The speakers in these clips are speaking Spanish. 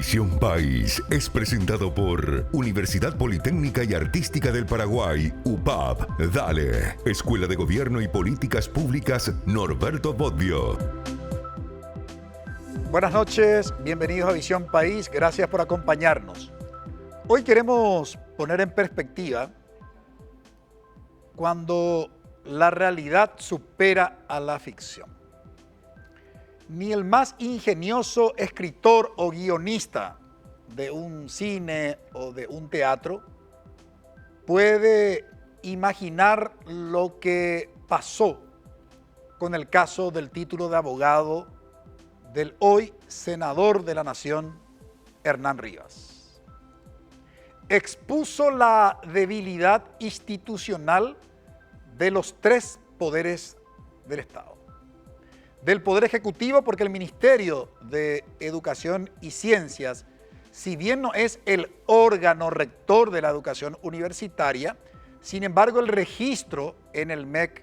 Visión País es presentado por Universidad Politécnica y Artística del Paraguay, UPAP, Dale, Escuela de Gobierno y Políticas Públicas Norberto Bobbio. Buenas noches, bienvenidos a Visión País, gracias por acompañarnos. Hoy queremos poner en perspectiva cuando la realidad supera a la ficción. Ni el más ingenioso escritor o guionista de un cine o de un teatro puede imaginar lo que pasó con el caso del título de abogado del hoy senador de la Nación, Hernán Rivas. Expuso la debilidad institucional de los tres poderes del Estado. Del Poder Ejecutivo, porque el Ministerio de Educación y Ciencias, si bien no es el órgano rector de la educación universitaria, sin embargo el registro en el MEC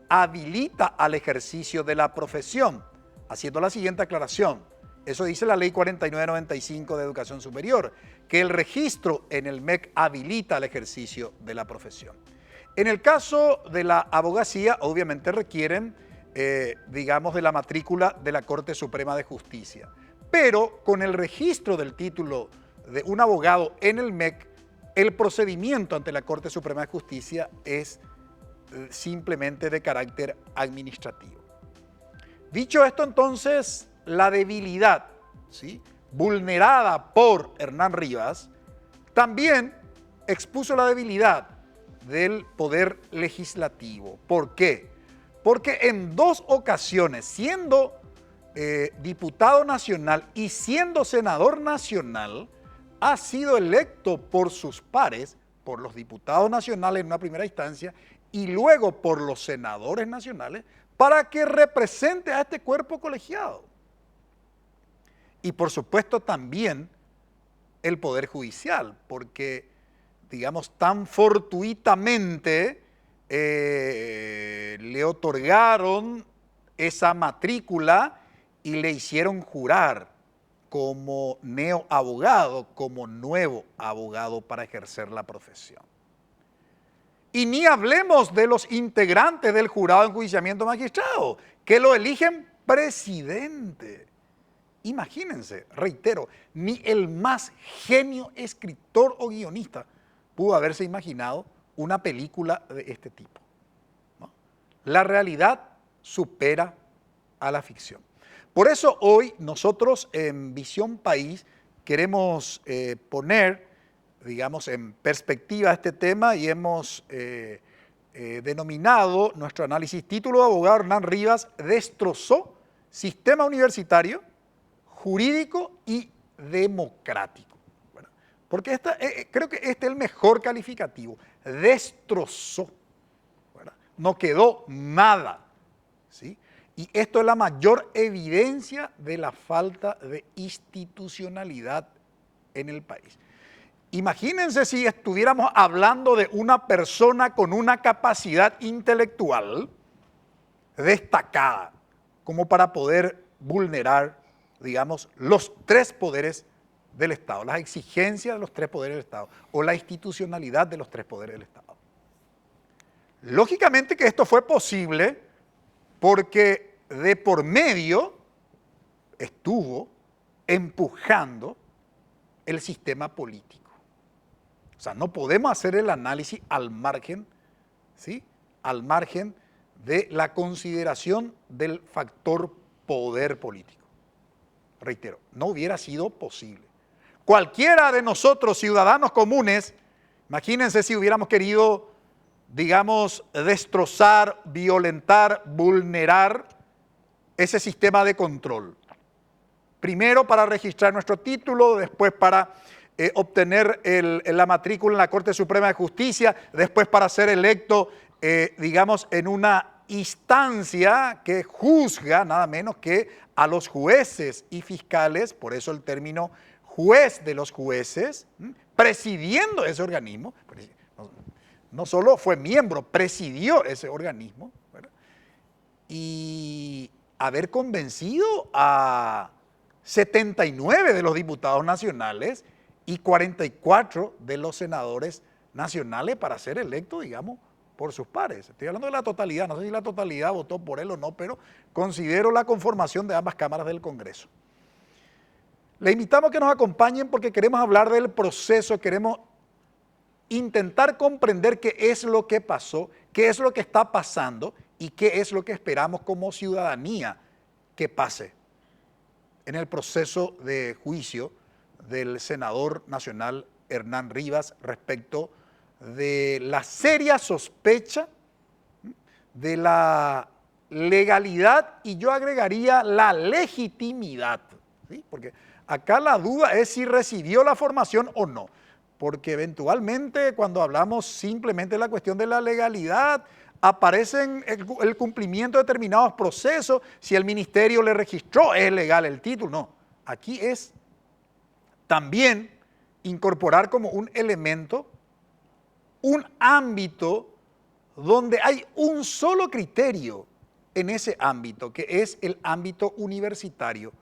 habilita al ejercicio de la profesión, haciendo la siguiente aclaración. Eso dice la Ley 4995 de Educación Superior, que el registro en el MEC habilita al ejercicio de la profesión. En el caso de la abogacía, obviamente requieren digamos, de la matrícula de la Corte Suprema de Justicia. Pero con el registro del título de un abogado en el MEC, el procedimiento ante la Corte Suprema de Justicia es simplemente de carácter administrativo. Dicho esto, entonces, la debilidad, ¿sí?, vulnerada por Hernán Rivas, también expuso la debilidad del Poder Legislativo. ¿Por qué? Porque en dos ocasiones, siendo diputado nacional y siendo senador nacional, ha sido electo por sus pares, por los diputados nacionales en una primera instancia y luego por los senadores nacionales, para que represente a este cuerpo colegiado. Y por supuesto también el Poder Judicial, porque, digamos, tan fortuitamente le otorgaron esa matrícula y le hicieron jurar como neoabogado, como nuevo abogado para ejercer la profesión. Y ni hablemos de los integrantes del jurado de enjuiciamiento magistrado, que lo eligen presidente. Imagínense, reitero, ni el más genio escritor o guionista pudo haberse imaginado una película de este tipo, ¿no? La realidad supera a la ficción. Por eso hoy nosotros en Visión País queremos poner, digamos, en perspectiva este tema y hemos denominado nuestro análisis título de abogado Hernán Rivas destrozó sistema universitario, jurídico y democrático. Bueno, porque creo que este es el mejor calificativo. Destrozó, ¿verdad? No quedó nada, ¿sí? Y esto es la mayor evidencia de la falta de institucionalidad en el país. Imagínense si estuviéramos hablando de una persona con una capacidad intelectual destacada, como para poder vulnerar, digamos, los tres poderes del Estado, las exigencias de los tres poderes del Estado o la institucionalidad de los tres poderes del Estado. Lógicamente que esto fue posible porque de por medio estuvo empujando el sistema político. O sea, no podemos hacer el análisis al margen, ¿sí?, al margen de la consideración del factor poder político. Reitero, no hubiera sido posible. Cualquiera de nosotros, ciudadanos comunes, imagínense si hubiéramos querido, digamos, destrozar, violentar, vulnerar ese sistema de control. Primero para registrar nuestro título, después para obtener la matrícula en la Corte Suprema de Justicia, después para ser electo, digamos, en una instancia que juzga nada menos que a los jueces y fiscales, por eso el término juez de los jueces, presidiendo ese organismo, no solo fue miembro, presidió ese organismo, ¿verdad?, y haber convencido a 79 de los diputados nacionales y 44 de los senadores nacionales para ser electo, digamos, por sus pares. Estoy hablando de la totalidad, no sé si la totalidad votó por él o no, pero considero la conformación de ambas cámaras del Congreso. Le invitamos a que nos acompañen porque queremos hablar del proceso, queremos intentar comprender qué es lo que pasó, qué es lo que está pasando y qué es lo que esperamos como ciudadanía que pase en el proceso de juicio del senador nacional Hernán Rivas respecto de la seria sospecha de la legalidad y yo agregaría la legitimidad, ¿sí? Porque acá la duda es si recibió la formación o no, porque eventualmente cuando hablamos simplemente de la cuestión de la legalidad, aparecen el cumplimiento de determinados procesos, si el ministerio le registró, es legal el título, no. Aquí es también incorporar como un elemento, un ámbito donde hay un solo criterio en ese ámbito, que es el ámbito universitario.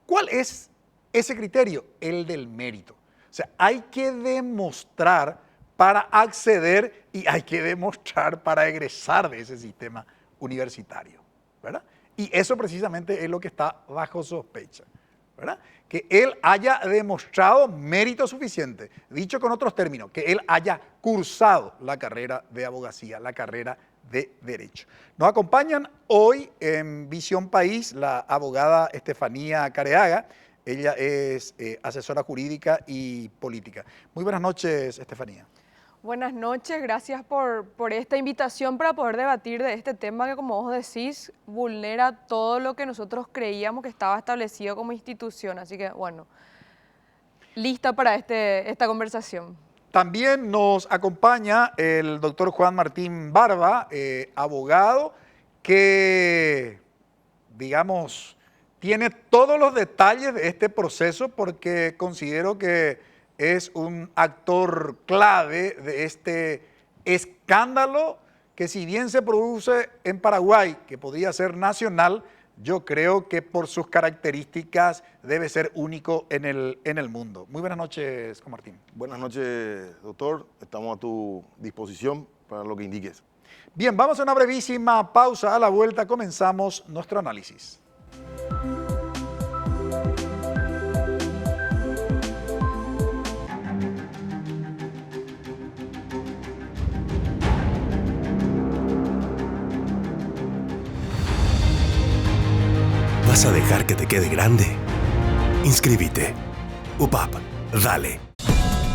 ¿Cuál es ese criterio? El del mérito. O sea, hay que demostrar para acceder y hay que demostrar para egresar de ese sistema universitario, ¿verdad? Y eso precisamente es lo que está bajo sospecha, ¿verdad? Que él haya demostrado mérito suficiente, dicho con otros términos, que él haya cursado la carrera de abogacía, la carrera de Derecho. Nos acompañan hoy en Visión País la abogada Estefanía Careaga. Ella es asesora jurídica y política. Muy buenas noches, Estefanía. Buenas noches, gracias por esta invitación para poder debatir de este tema que, como vos decís, vulnera todo lo que nosotros creíamos que estaba establecido como institución. Así que, bueno, lista para esta conversación. También nos acompaña el doctor Juan Martín Barba, abogado, que, digamos, tiene todos los detalles de este proceso porque considero que es un actor clave de este escándalo que, si bien se produce en Paraguay, que podría ser nacional, yo creo que por sus características debe ser único en el mundo. Muy buenas noches, Juan Martín. Buenas noches, doctor. Estamos a tu disposición para lo que indiques. Bien, vamos a una brevísima pausa. A la vuelta comenzamos nuestro análisis. ¿Vas a dejar que te quede grande? Inscríbete. UPAP, dale.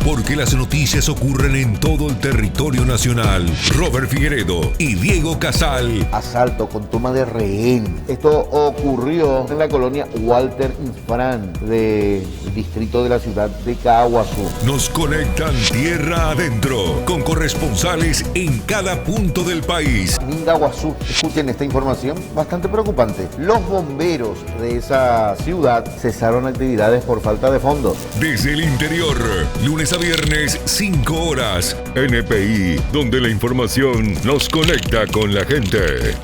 Porque las noticias ocurren en todo el territorio nacional. Robert Figueredo y Diego Casal. Asalto con toma de rehén. Esto ocurrió en la colonia Walter Infran del distrito de la ciudad de Caaguazú. Nos conectan tierra adentro con corresponsales en cada punto del país. Mindaguazú, escuchen esta información bastante preocupante. Los bomberos de esa ciudad cesaron actividades por falta de fondos. Desde el interior, lunes a viernes, 5 horas. NPI, donde la información nos conecta con la gente.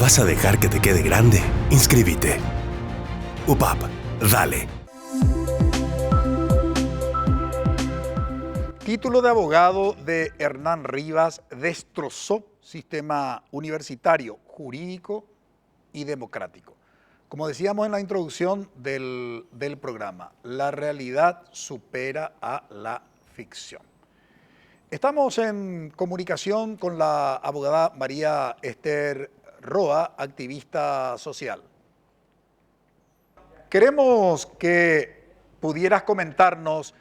¿Vas a dejar que te quede grande? Inscríbete. UPAP, dale. Título de abogado de Hernán Rivas destrozó sistema universitario, jurídico y democrático. Como decíamos en la introducción del programa, la realidad supera a la ficción. Estamos en comunicación con la abogada María Esther Roa, activista social. Queremos que pudieras comentarnos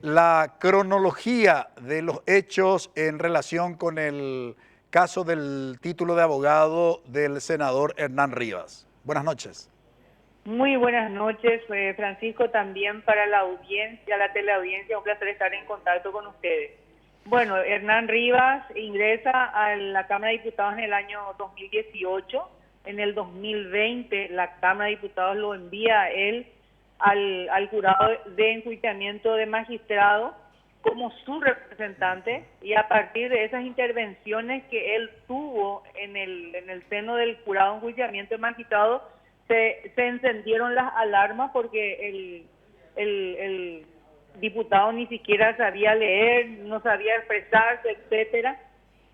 la cronología de los hechos en relación con el caso del título de abogado del senador Hernán Rivas. Buenas noches. Muy buenas noches, Francisco, también para la audiencia, la teleaudiencia, un placer estar en contacto con ustedes. Bueno, Hernán Rivas ingresa a la Cámara de Diputados en el año 2018. En el 2020 la Cámara de Diputados lo envía a él al jurado de enjuiciamiento de magistrado como su representante, y a partir de esas intervenciones que él tuvo en el seno del jurado de enjuiciamiento de magistrado, se encendieron las alarmas porque el diputado ni siquiera sabía leer, no sabía expresarse, etcétera.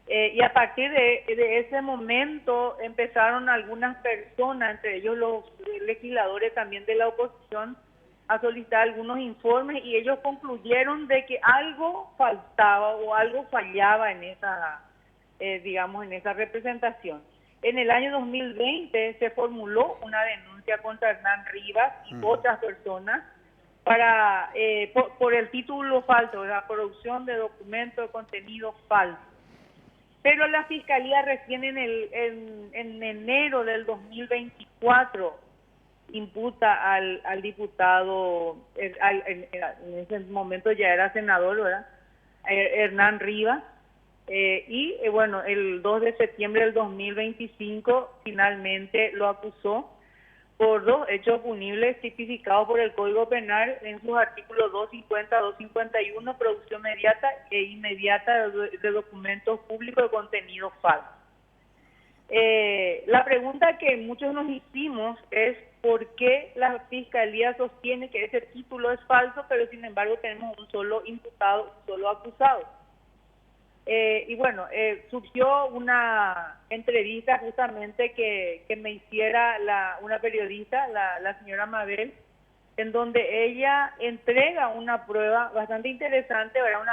Y a partir de ese momento empezaron algunas personas, entre ellos los legisladores también de la oposición, a solicitar algunos informes, y ellos concluyeron de que algo faltaba o algo fallaba en esa, digamos, en esa representación. En el año 2020 se formuló una denuncia contra Hernán Rivas y otras personas para por el título falso, la producción de documentos de contenido falso. Pero la Fiscalía recién en enero del 2024 imputa al diputado, en ese momento ya era senador, ¿verdad?, Hernán Rivas, y bueno, el 2 de septiembre del 2025 finalmente lo acusó por 2 hechos punibles tipificados por el Código Penal en sus artículos 250, 251, producción inmediata e inmediata de documentos públicos de contenido falso. La pregunta que muchos nos hicimos es por qué la Fiscalía sostiene que ese título es falso, pero sin embargo tenemos un solo imputado, un solo acusado. Y bueno, surgió una entrevista justamente que me hiciera una periodista, la señora Mabel, en donde ella entrega una prueba bastante interesante, ¿verdad?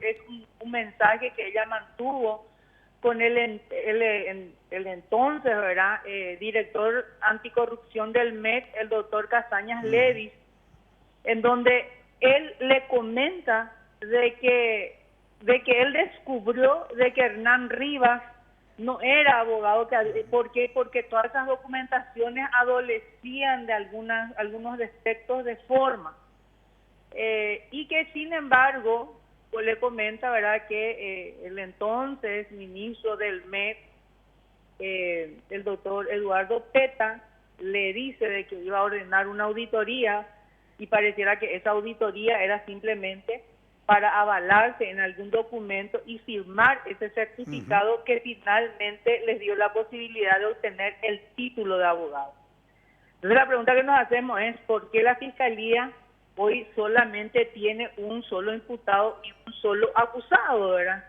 Es un mensaje que ella mantuvo con el entonces, ¿verdad?, director anticorrupción del MEC, el doctor Casañas Levis, en donde él le comenta de que él descubrió de que Hernán Rivas no era abogado, porque todas esas documentaciones adolecían de algunos defectos de forma, y que sin embargo pues le comenta, ¿verdad?, que el entonces ministro del MEC, el doctor Eduardo Peta, le dice de que iba a ordenar una auditoría, y pareciera que esa auditoría era simplemente para avalarse en algún documento y firmar ese certificado que finalmente les dio la posibilidad de obtener el título de abogado. Entonces la pregunta que nos hacemos es ¿por qué la Fiscalía hoy solamente tiene un solo imputado y un solo acusado, ¿verdad?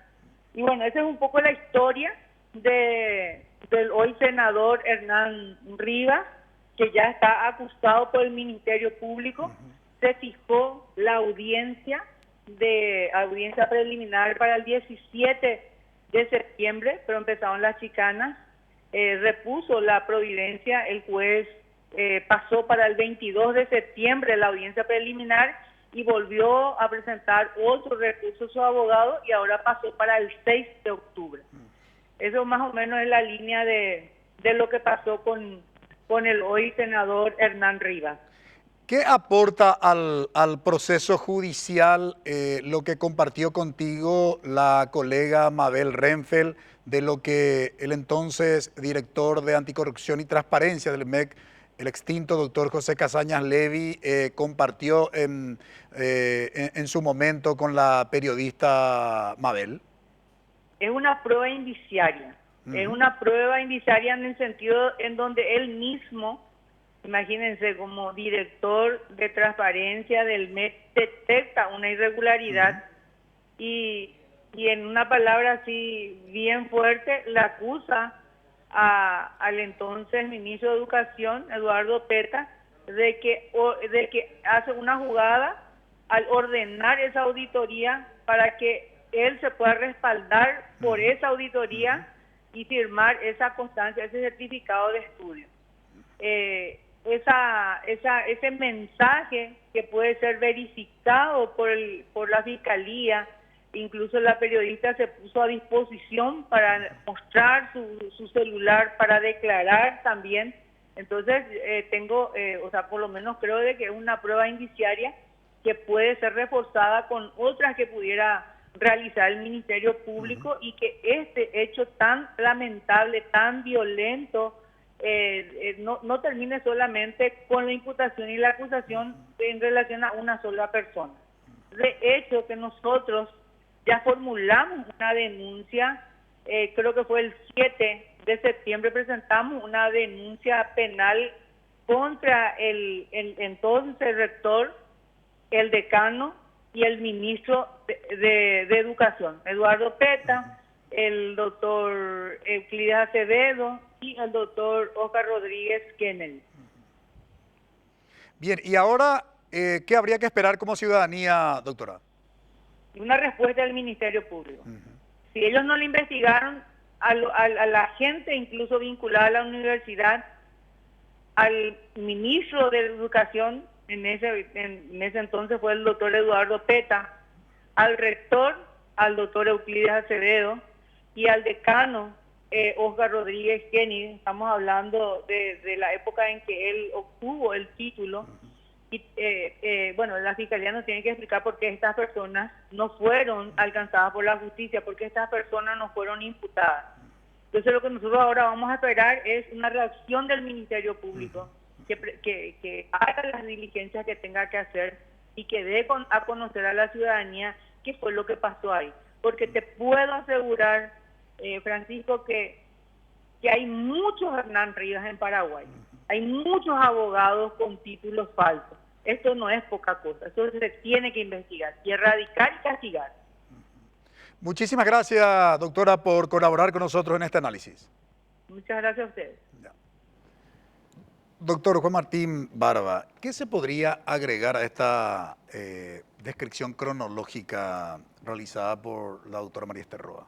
Y bueno, esa es un poco la historia del hoy senador Hernán Rivas, que ya está acusado por el Ministerio Público. Se fijó la audiencia preliminar para el 17 de septiembre, pero empezaron las chicanas, repuso la providencia, el juez pasó para el 22 de septiembre la audiencia preliminar y volvió a presentar otro recurso a su abogado, y ahora pasó para el 6 de octubre. Eso más o menos es la línea de lo que pasó con el hoy senador Hernán Rivas. ¿Qué aporta al proceso judicial lo que compartió contigo la colega Mabel Renfeld de lo que el entonces director de Anticorrupción y Transparencia del MEC, el extinto doctor José Casañas Levy, compartió en su momento con la periodista Mabel? Es una prueba indiciaria. Es una prueba indiciaria en el sentido en donde él mismo, imagínense, como director de transparencia del MEC, detecta una irregularidad y en una palabra así bien fuerte la acusa al entonces ministro de Educación, Eduardo Peta, de que hace una jugada al ordenar esa auditoría para que él se pueda respaldar por esa auditoría y firmar esa constancia, ese certificado de estudio. Ese mensaje que puede ser verificado por la Fiscalía, incluso la periodista se puso a disposición para mostrar su celular, para declarar también. Entonces por lo menos creo de que es una prueba indiciaria que puede ser reforzada con otras que pudiera realizar el Ministerio Público, y que este hecho tan lamentable, tan violento, no termine solamente con la imputación y la acusación en relación a una sola persona. De hecho, que nosotros ya formulamos una denuncia, creo que fue el 7 de septiembre, presentamos una denuncia penal contra el entonces rector, el decano y el ministro de Educación, Eduardo Peta, el doctor Euclides Acevedo y el doctor Oscar Rodríguez Kennedy. Bien, y ahora, ¿qué habría que esperar como ciudadanía, doctora? Una respuesta del Ministerio Público. Si ellos no le investigaron a la gente, incluso vinculada a la universidad, al ministro de Educación, en ese entonces fue el doctor Eduardo Peta, al rector, al doctor Euclides Acevedo, y al decano, Oscar Rodríguez Kennedy. Estamos hablando de la época en que él obtuvo el título. Y, bueno, la Fiscalía nos tiene que explicar por qué estas personas no fueron alcanzadas por la justicia, por qué estas personas no fueron imputadas. Entonces, lo que nosotros ahora vamos a esperar es una reacción del Ministerio Público, que haga las diligencias que tenga que hacer y que dé a conocer a la ciudadanía qué fue lo que pasó ahí. Porque te puedo asegurar, Francisco, que hay muchos Hernán Rivas en Paraguay. Hay muchos abogados con títulos falsos. Esto no es poca cosa. Eso se tiene que investigar y erradicar y castigar. Muchísimas gracias, doctora, por colaborar con nosotros en este análisis. Muchas gracias a ustedes. Doctor Juan Martín Barba, ¿qué se podría agregar a esta descripción cronológica realizada por la doctora María Esther Roa?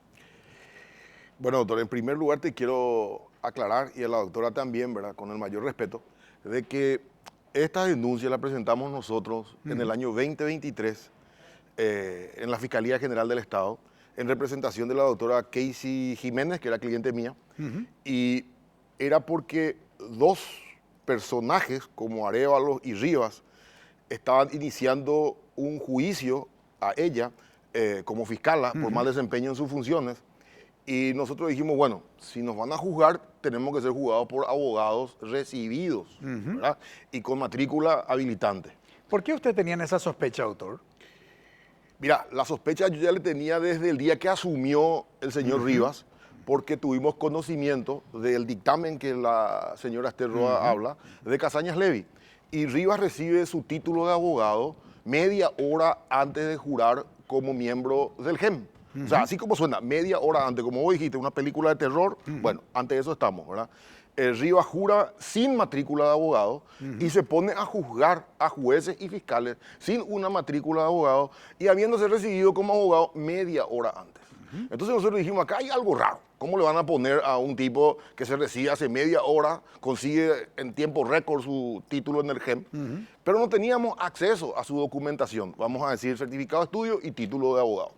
Bueno, doctor, en primer lugar te quiero aclarar, y a la doctora también, ¿verdad?, con el mayor respeto, de que esta denuncia la presentamos nosotros en el año 2023 en la Fiscalía General del Estado, en representación de la doctora Casey Jiménez, que era cliente mía, y era porque dos personajes como Arévalo y Rivas estaban iniciando un juicio a ella como fiscala por mal desempeño en sus funciones, y nosotros dijimos, bueno, si nos van a juzgar, tenemos que ser juzgados por abogados recibidos, ¿verdad?, y con matrícula habilitante. ¿Por qué usted tenía esa sospecha, doctor? Mira, la sospecha yo ya le tenía desde el día que asumió el señor Rivas, porque tuvimos conocimiento del dictamen que la señora Esther Roa habla, de Casañas Levy. Y Rivas recibe su título de abogado media hora antes de jurar como miembro del GEM. O sea, así como suena, media hora antes, como vos dijiste, una película de terror, bueno, antes de eso estamos, ¿verdad? Rivas jura sin matrícula de abogado y se pone a juzgar a jueces y fiscales sin una matrícula de abogado y habiéndose recibido como abogado media hora antes. Entonces nosotros dijimos, acá hay algo raro. ¿Cómo le van a poner a un tipo que se recibe hace media hora, consigue en tiempo récord su título en el GEM? Pero no teníamos acceso a su documentación, vamos a decir certificado de estudio y título de abogado.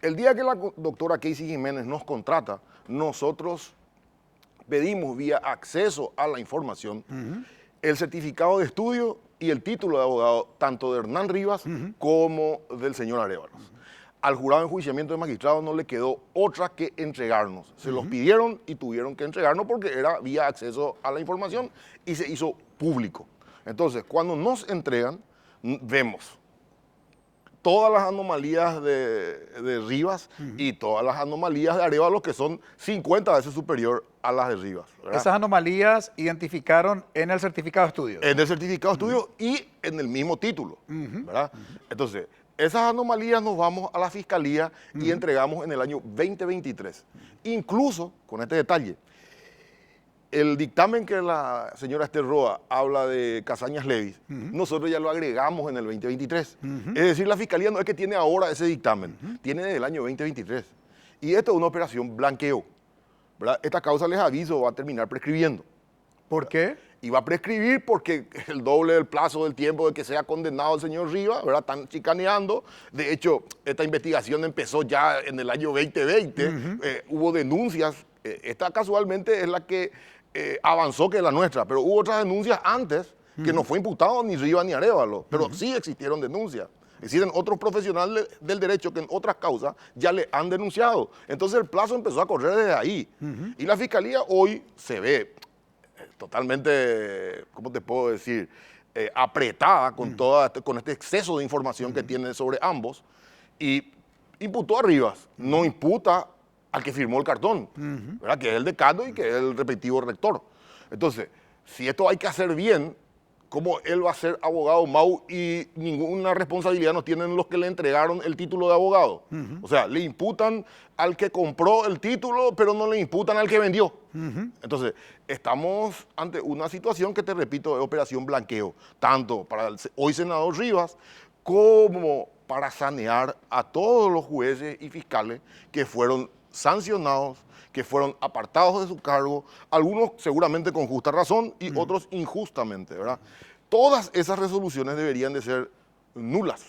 El día que la doctora Casey Jiménez nos contrata, nosotros pedimos vía acceso a la información el certificado de estudio y el título de abogado, tanto de Hernán Rivas como del señor Arévalo. Al jurado de enjuiciamiento de magistrados no le quedó otra que entregarnos. Se los pidieron y tuvieron que entregarnos porque era vía acceso a la información y se hizo público. Entonces, cuando nos entregan, vemos todas las anomalías de Rivas y todas las anomalías de Arévalo, que son 50 veces superior a las de Rivas, ¿verdad? Esas anomalías identificaron en el certificado de estudio. En el certificado de estudio y en el mismo título, ¿verdad? Entonces, esas anomalías nos vamos a la Fiscalía y entregamos en el año 2023. Incluso, con este detalle, el dictamen que la señora Esther Roa habla de Casañas Levy, nosotros ya lo agregamos en el 2023. Es decir, la Fiscalía no es que tiene ahora ese dictamen, tiene desde el año 2023. Y esto es una operación blanqueo, ¿verdad? Esta causa, les aviso, va a terminar prescribiendo. ¿Por qué? Y va a prescribir porque el doble del plazo del tiempo de que sea condenado el señor Rivas, ¿verdad? Están chicaneando. De hecho, esta investigación empezó ya en el año 2020. Hubo denuncias. Esta casualmente es la que avanzó que la nuestra, pero hubo otras denuncias antes que no fue imputado ni Rivas ni Arévalo, pero sí existieron denuncias. Existen otros profesionales del derecho que en otras causas ya le han denunciado. Entonces el plazo empezó a correr desde ahí. Y la Fiscalía hoy se ve, totalmente, ¿cómo te puedo decir? Apretada con, con este exceso de información que tiene sobre ambos, y imputó a Rivas, no imputa al que firmó el cartón, ¿verdad? Que es el decano y que es el respectivo rector. Entonces, si esto hay que hacer bien, ¿cómo él va a ser abogado Mau y ninguna responsabilidad no tienen los que le entregaron el título de abogado? O sea, le imputan al que compró el título, pero no le imputan al que vendió. Entonces, estamos ante una situación que, te repito, es operación blanqueo, tanto para el hoy senador Rivas como para sanear a todos los jueces y fiscales que fueron sancionados, que fueron apartados de su cargo, algunos seguramente con justa razón y otros injustamente, ¿verdad? Todas esas resoluciones deberían de ser nulas,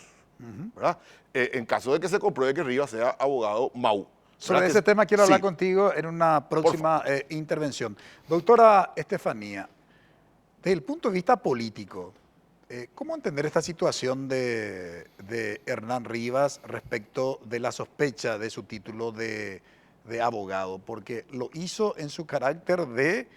¿verdad? En caso de que se compruebe que Rivas sea abogado Mau. Sobre ese tema quiero hablar contigo en una próxima intervención. Doctora Estefanía, desde el punto de vista político, ¿cómo entender esta situación de Hernán Rivas respecto de la sospecha de su título de abogado? Porque lo hizo en su carácter de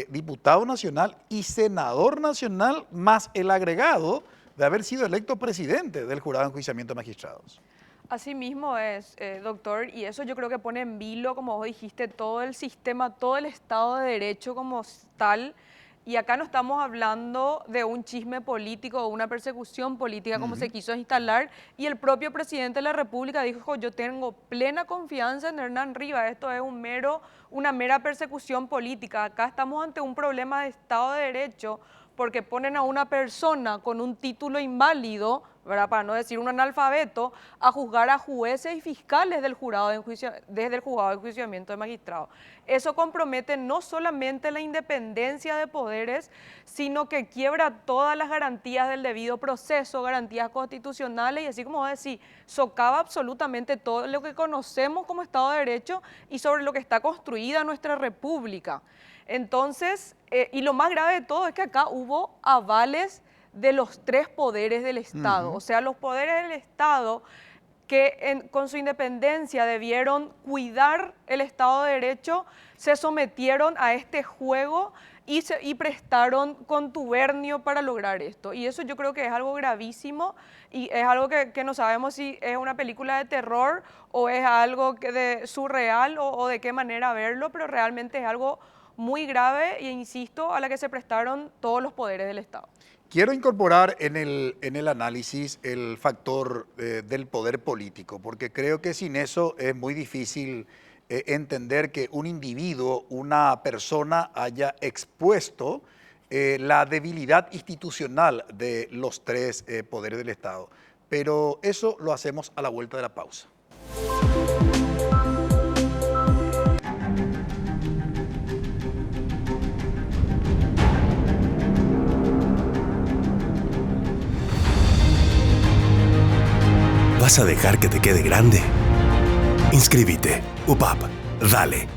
diputado nacional y senador nacional, más el agregado de haber sido electo presidente del Jurado de Enjuiciamiento de Magistrados. Así mismo es, doctor, y eso yo creo que pone en vilo, como vos dijiste, todo el sistema, todo el Estado de Derecho como tal. Y acá no estamos hablando de un chisme político o una persecución política como se quiso instalar. Y el propio presidente de la República dijo, yo tengo plena confianza en Hernán Rivas, esto es una mera persecución política. Acá estamos ante un problema de Estado de Derecho porque ponen a una persona con un título inválido, ¿verdad?, para no decir un analfabeto, a juzgar a jueces y fiscales del jurado desde el juzgado de enjuiciamiento de magistrados. Eso compromete no solamente la independencia de poderes, sino que quiebra todas las garantías del debido proceso, garantías constitucionales, y así como vos decís, socava absolutamente todo lo que conocemos como Estado de Derecho y sobre lo que está construida nuestra República. Entonces, y lo más grave de todo es que acá hubo avales de los tres poderes del Estado. O sea, los poderes del Estado que con su independencia debieron cuidar el Estado de Derecho, se sometieron a este juego y prestaron contubernio para lograr esto. Y eso yo creo que es algo gravísimo y es algo que no sabemos si es una película de terror o es algo surreal o de qué manera verlo, pero realmente es algo muy grave e insisto, a la que se prestaron todos los poderes del Estado. Quiero incorporar en el análisis el factor del poder político, porque creo que sin eso es muy difícil entender que un individuo, una persona haya expuesto la debilidad institucional de los tres poderes del Estado. Pero eso lo hacemos a la vuelta de la pausa. ¿Vas a dejar que te quede grande? Inscríbete. UPAP. Dale.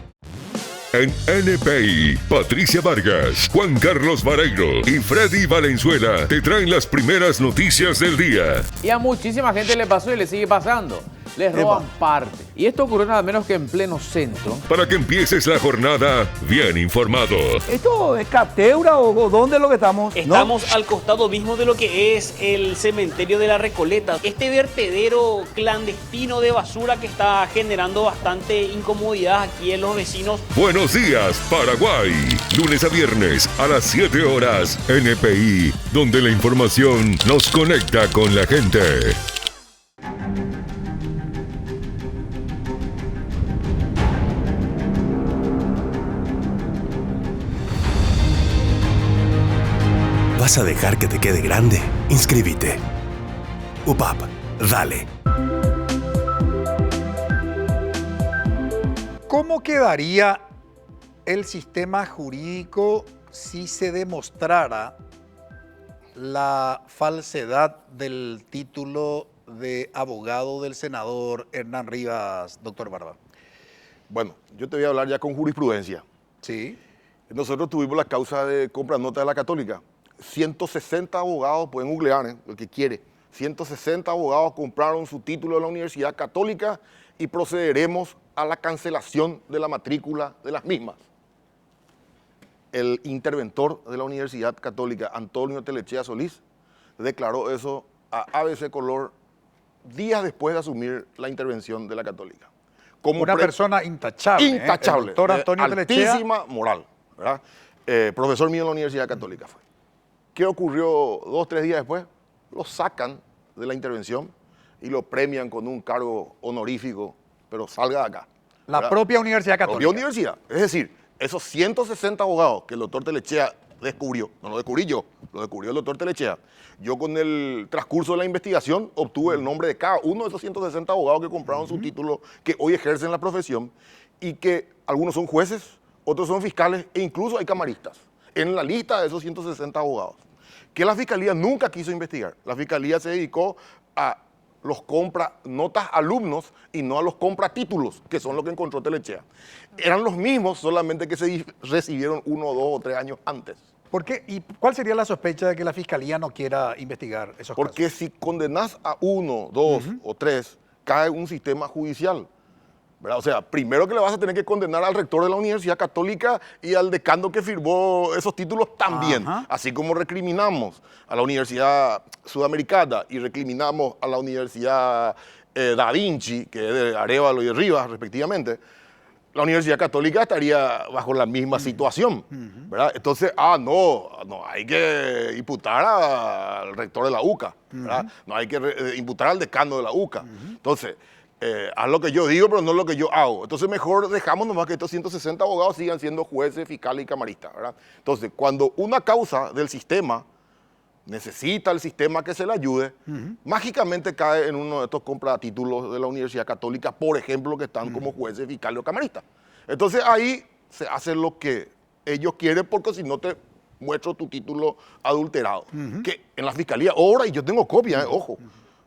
En NPI, Patricia Vargas, Juan Carlos Vareiro y Freddy Valenzuela te traen las primeras noticias del día. Y a muchísima gente le pasó y le sigue pasando. Les roban parte. Y esto ocurrió nada menos que en pleno centro. Para que empieces la jornada bien informado. ¿Esto es Cateura o dónde es lo que estamos? Estamos al costado mismo de lo que es el cementerio de la Recoleta. Este vertedero clandestino de basura que está generando bastante incomodidad aquí en los vecinos. Buenos días, Paraguay. Lunes a viernes a las 7 horas. NPI, donde la información nos conecta con la gente. ¿Vas a dejar que te quede grande? Inscríbete. UPAP. Dale. ¿Cómo quedaría el sistema jurídico si se demostrara la falsedad del título de abogado del senador Hernán Rivas, doctor Barba? Bueno, yo te voy a hablar ya con jurisprudencia. Sí. Nosotros tuvimos la causa de compra-nota de la Católica. 160 abogados, pueden googlear, el que quiere. 160 abogados compraron su título de la Universidad Católica y procederemos a la cancelación de la matrícula de las mismas. el interventor de la Universidad Católica, Antonio Telechea Solís, declaró eso a ABC Color días después de asumir la intervención de la Católica. Como una persona intachable. Intachable. El doctor Antonio Telechea. Altísima moral, ¿verdad? Profesor mío en la Universidad Católica fue. ¿Qué ocurrió 2 o 3 días después? Lo sacan de la intervención y lo premian con un cargo honorífico, pero salga de acá. La ¿verdad? propia Universidad Católica. Propia universidad. Es decir, esos 160 abogados que el doctor Telechea descubrió, no lo descubrí yo, lo descubrió el doctor Telechea. Yo con el transcurso de la investigación obtuve el nombre de cada uno de esos 160 abogados que compraron su título, que hoy ejercen la profesión y que algunos son jueces, otros son fiscales e incluso hay camaristas en la lista de esos 160 abogados, que la Fiscalía nunca quiso investigar. La Fiscalía se dedicó a los compra notas alumnos y no a los compra títulos, que son lo que encontró Telechea. Eran los mismos, solamente que se recibieron 1, 2 o 3 años antes. ¿Por qué? ¿Y cuál sería la sospecha de que la Fiscalía no quiera investigar esos Porque casos? si condenás a 1, 2 o 3, cae un sistema judicial, ¿verdad? O sea, primero que le vas a tener que condenar al rector de la Universidad Católica y al decano que firmó esos títulos también. Ajá. Así como recriminamos a la Universidad Sudamericana y recriminamos a la Universidad Da Vinci, que es de Arévalo y de Rivas, respectivamente, la Universidad Católica estaría bajo la misma situación, ¿verdad? Entonces, no, hay que imputar al rector de la UCA, ¿verdad? No hay que imputar al decano de la UCA. Entonces, haz lo que yo digo, pero no lo que yo hago. Entonces, mejor dejamos nomás que estos 160 abogados sigan siendo jueces, fiscales y camaristas, ¿verdad? Entonces, cuando una causa del sistema necesita el sistema que se le ayude, mágicamente cae en uno de estos compratítulos de la Universidad Católica, por ejemplo, que están como jueces, fiscales o camaristas. Entonces ahí se hace lo que ellos quieren, porque si no te muestro tu título adulterado, que en la Fiscalía obra y yo tengo copia, ojo,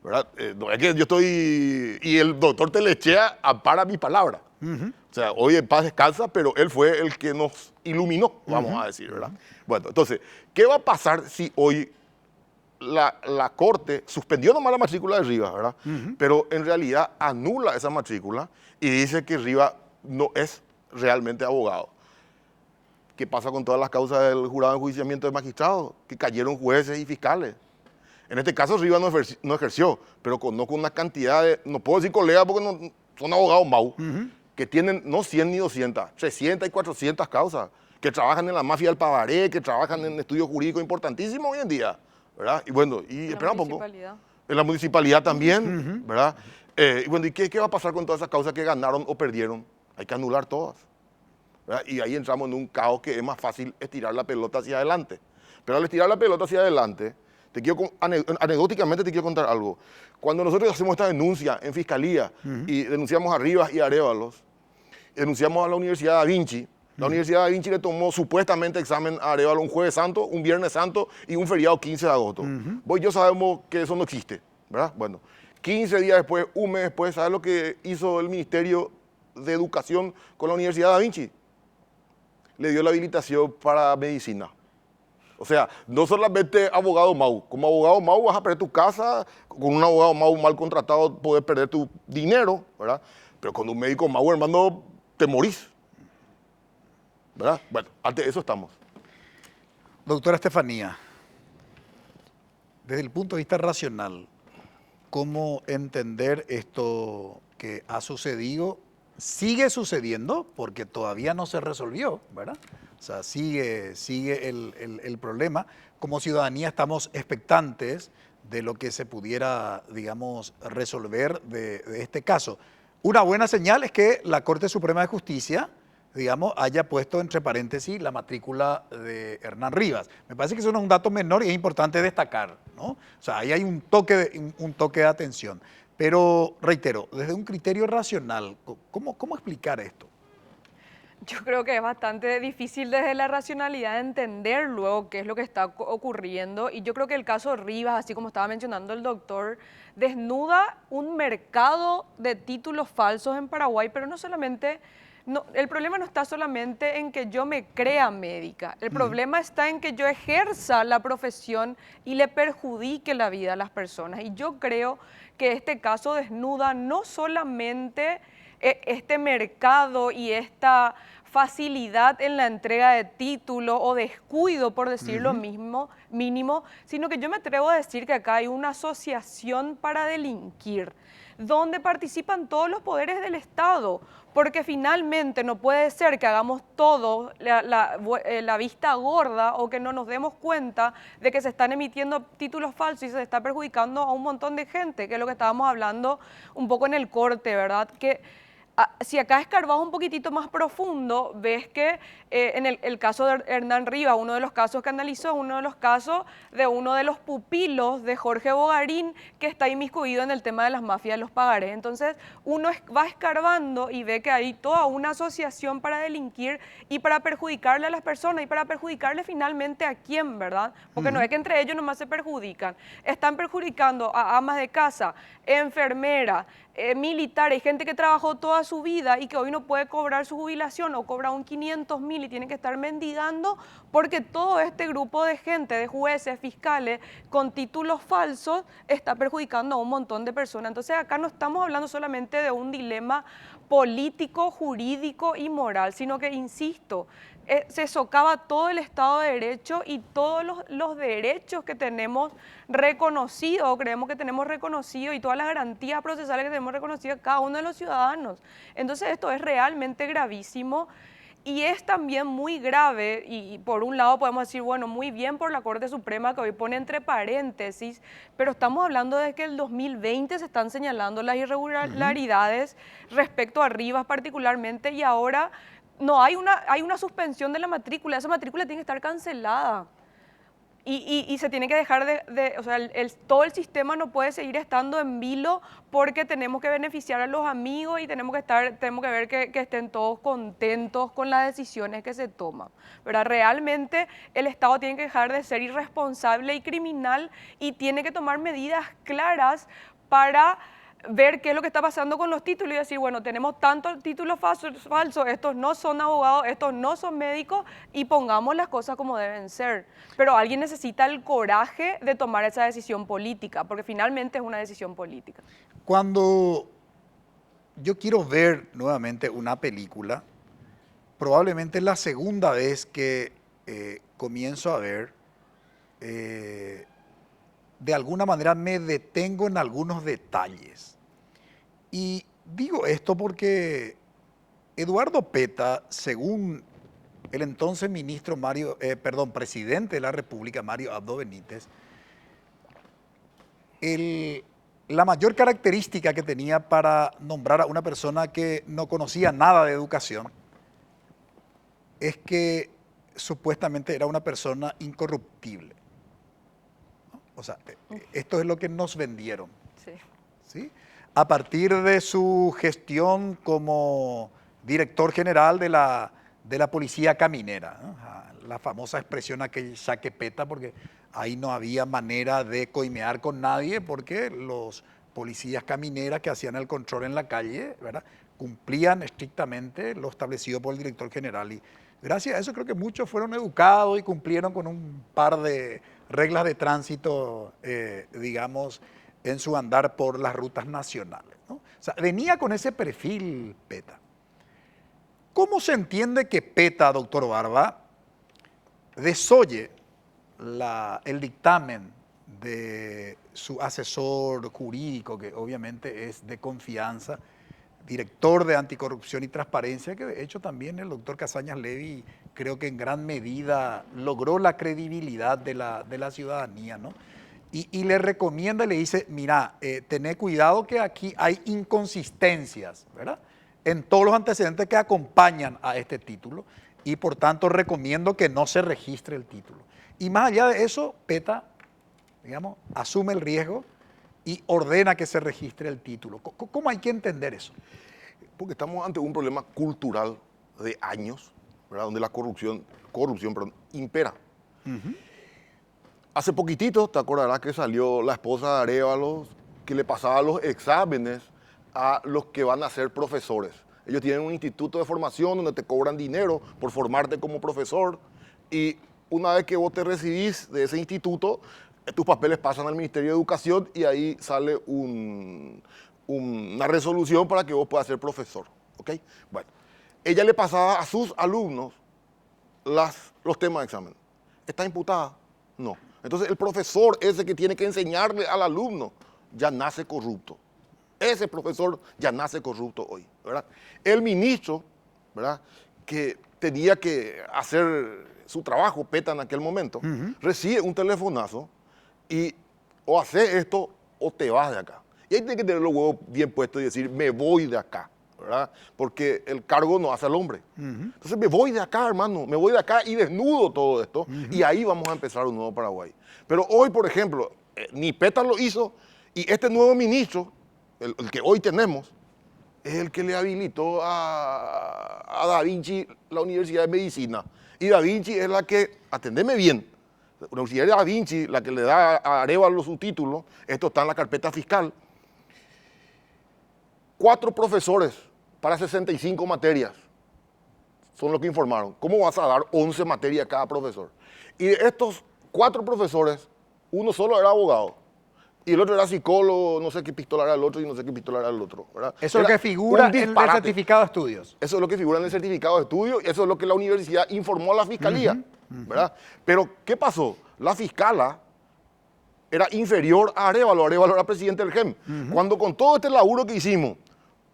¿verdad? No es que yo estoy... Y el doctor Telechea ampara mi palabra. O sea, hoy en paz descansa, pero él fue el que nos iluminó, vamos a decir, ¿verdad? Bueno, entonces, ¿qué va a pasar si hoy la Corte suspendió nomás la matrícula de Rivas, ¿verdad? Pero en realidad anula esa matrícula y dice que Rivas no es realmente abogado? ¿Qué pasa con todas las causas del jurado de enjuiciamiento de magistrados? Que cayeron jueces y fiscales. En este caso Rivas no ejerció, pero conozco una cantidad de, no puedo decir colegas porque no, son abogados MAU, que tienen no 100 ni 200, 300 y 400 causas, que trabajan en la mafia del Pavaré, que trabajan en estudios jurídicos importantísimos hoy en día, ¿verdad? Y bueno, y espera un poco. En la municipalidad también, ¿verdad? Y bueno, ¿y qué va a pasar con todas esas causas que ganaron o perdieron? Hay que anular todas, ¿verdad? Y ahí entramos en un caos que es más fácil estirar la pelota hacia adelante. Pero al estirar la pelota hacia adelante, anecdóticamente te quiero contar algo. Cuando nosotros hacemos esta denuncia en Fiscalía y denunciamos a Rivas y a Arévalos, denunciamos a la Universidad Da Vinci, la Universidad Da Vinci le tomó supuestamente examen a Arévalo un jueves santo, un viernes santo y un feriado 15 de agosto. Vos y yo sabemos que eso no existe, ¿verdad? Bueno, 15 días después, un mes después, ¿sabes lo que hizo el Ministerio de Educación con la Universidad Da Vinci? Le dio la habilitación para medicina. O sea, no solamente abogado MAU, como abogado MAU vas a perder tu casa, con un abogado MAU mal contratado puedes perder tu dinero, ¿verdad? Pero con un médico MAU, hermano, te morís, ¿verdad? Bueno, ante eso estamos. Doctora Estefanía, desde el punto de vista racional, ¿cómo entender esto que ha sucedido? Sigue sucediendo porque todavía no se resolvió, ¿verdad? O sea, sigue el problema. Como ciudadanía estamos expectantes de lo que se pudiera, digamos, resolver de este caso. Una buena señal es que la Corte Suprema de Justicia, digamos, haya puesto entre paréntesis la matrícula de Hernán Rivas. Me parece que eso no es un dato menor y es importante destacar, ¿no? O sea, ahí hay un toque de atención. Pero, reitero, desde un criterio racional, ¿cómo explicar esto? Yo creo que es bastante difícil desde la racionalidad entender luego qué es lo que está ocurriendo. Y yo creo que el caso Rivas, así como estaba mencionando el doctor, desnuda un mercado de títulos falsos en Paraguay, pero no solamente... No, el problema no está solamente en que yo me crea médica, el problema está en que yo ejerza la profesión y le perjudique la vida a las personas. Y yo creo que este caso desnuda no solamente este mercado y esta facilidad en la entrega de título o descuido, por decir lo mínimo, sino que yo me atrevo a decir que acá hay una asociación para delinquir, donde participan todos los poderes del Estado, porque finalmente no puede ser que hagamos todo la vista gorda o que no nos demos cuenta de que se están emitiendo títulos falsos y se está perjudicando a un montón de gente, que es lo que estábamos hablando un poco en el corte, ¿verdad? Que si acá escarbas un poquitito más profundo, ves que en el caso de Hernán Rivas, uno de los casos que analizó, uno de los casos de uno de los pupilos de Jorge Bogarín, que está inmiscuido en el tema de las mafias de los pagarés. Entonces, uno va escarbando y ve que hay toda una asociación para delinquir y para perjudicarle a las personas y para perjudicarle finalmente a quién, ¿verdad? Porque no es que entre ellos nomás se perjudican. Están perjudicando a amas de casa, enfermeras, militares, gente que trabajó toda su vida y que hoy no puede cobrar su jubilación o cobra un 500.000 y tiene que estar mendigando porque todo este grupo de gente, de jueces, fiscales, con títulos falsos, está perjudicando a un montón de personas. Entonces acá no estamos hablando solamente de un dilema político, jurídico y moral, sino que, insisto, se socava todo el Estado de Derecho y todos los derechos que tenemos reconocidos, o creemos que tenemos reconocidos, y todas las garantías procesales que tenemos reconocidas cada uno de los ciudadanos. Entonces esto es realmente gravísimo y es también muy grave, y por un lado podemos decir, bueno, muy bien por la Corte Suprema que hoy pone entre paréntesis, pero estamos hablando de que el 2020 se están señalando las irregularidades respecto a Rivas particularmente, y ahora no hay una suspensión de la matrícula, esa matrícula tiene que estar cancelada. Y se tiene que dejar o sea, todo el sistema no puede seguir estando en vilo porque tenemos que beneficiar a los amigos y tenemos que ver que estén todos contentos con las decisiones que se toman, ¿verdad? Realmente el Estado tiene que dejar de ser irresponsable y criminal y tiene que tomar medidas claras para ver qué es lo que está pasando con los títulos y decir, bueno, tenemos tantos títulos falsos, estos no son abogados, estos no son médicos, y pongamos las cosas como deben ser. Pero alguien necesita el coraje de tomar esa decisión política, porque finalmente es una decisión política. Cuando yo quiero ver nuevamente una película, probablemente la segunda vez que comienzo a ver, de alguna manera me detengo en algunos detalles. Y digo esto porque Eduardo Peta, según el entonces presidente de la República, Mario Abdo Benítez, la mayor característica que tenía para nombrar a una persona que no conocía nada de educación es que supuestamente era una persona incorruptible. O sea, esto es lo que nos vendieron. Sí. ¿Sí? A partir de su gestión como director general de la Policía Caminera, ¿no? La famosa expresión aquel saque Peta, porque ahí no había manera de coimear con nadie, porque los policías camineras que hacían el control en la calle, ¿verdad?, cumplían estrictamente lo establecido por el director general. Y gracias a eso creo que muchos fueron educados y cumplieron con un par de reglas de tránsito, digamos, en su andar por las rutas nacionales, ¿no? O sea, venía con ese perfil Peta. ¿Cómo se entiende que Peta, doctor Barba, desoye el dictamen de su asesor jurídico, que obviamente es de confianza, director de Anticorrupción y Transparencia, que de hecho también el doctor Casañas Levy creo que en gran medida logró la credibilidad de la ciudadanía, ¿no? Y le recomienda y le dice, mira, tené cuidado que aquí hay inconsistencias, ¿verdad?, en todos los antecedentes que acompañan a este título, y por tanto recomiendo que no se registre el título. Y más allá de eso, Peta, digamos, asume el riesgo y ordena que se registre el título. ¿Cómo hay que entender eso? Porque estamos ante un problema cultural de años, ¿verdad?, donde la corrupción impera. Hace poquitito, te acordarás que salió la esposa de Arévalo, que le pasaba los exámenes a los que van a ser profesores. Ellos tienen un instituto de formación donde te cobran dinero por formarte como profesor, y una vez que vos te recibís de ese instituto, tus papeles pasan al Ministerio de Educación y ahí sale una resolución para que vos puedas ser profesor. ¿Ok? Bueno, ella le pasaba a sus alumnos los temas de examen. ¿Está imputada? No. Entonces el profesor ese que tiene que enseñarle al alumno ya nace corrupto. Ese profesor ya nace corrupto hoy, ¿verdad? El ministro, ¿verdad?, que tenía que hacer su trabajo, PETA en aquel momento, recibe un telefonazo y o haces esto o te vas de acá. Y ahí tiene que tener los huevos bien puestos y decir, me voy de acá, ¿verdad? Porque el cargo no hace al hombre. Entonces me voy de acá, hermano, me voy de acá y desnudo todo esto y ahí vamos a empezar un nuevo Paraguay. Pero hoy, por ejemplo, ni PETA lo hizo y este nuevo ministro, el que hoy tenemos, es el que le habilitó a Da Vinci la Universidad de Medicina. Y Da Vinci es la que, atendeme bien, la Universidad de Da Vinci, la que le da a Arévalo su título, esto está en la carpeta fiscal, 4 profesores para 65 materias son los que informaron. ¿Cómo vas a dar 11 materias a cada profesor? Y de estos 4 profesores, uno solo era abogado. Y el otro era psicólogo, no sé qué pistola era el otro y no sé qué pistola era el otro, ¿verdad? Eso es lo que figura en el certificado de estudios. Eso es lo que figura en el certificado de estudios y eso es lo que la universidad informó a la fiscalía, ¿verdad? Pero, ¿qué pasó? La fiscala era inferior a Arévalo era presidente del GEM. Cuando con todo este laburo que hicimos,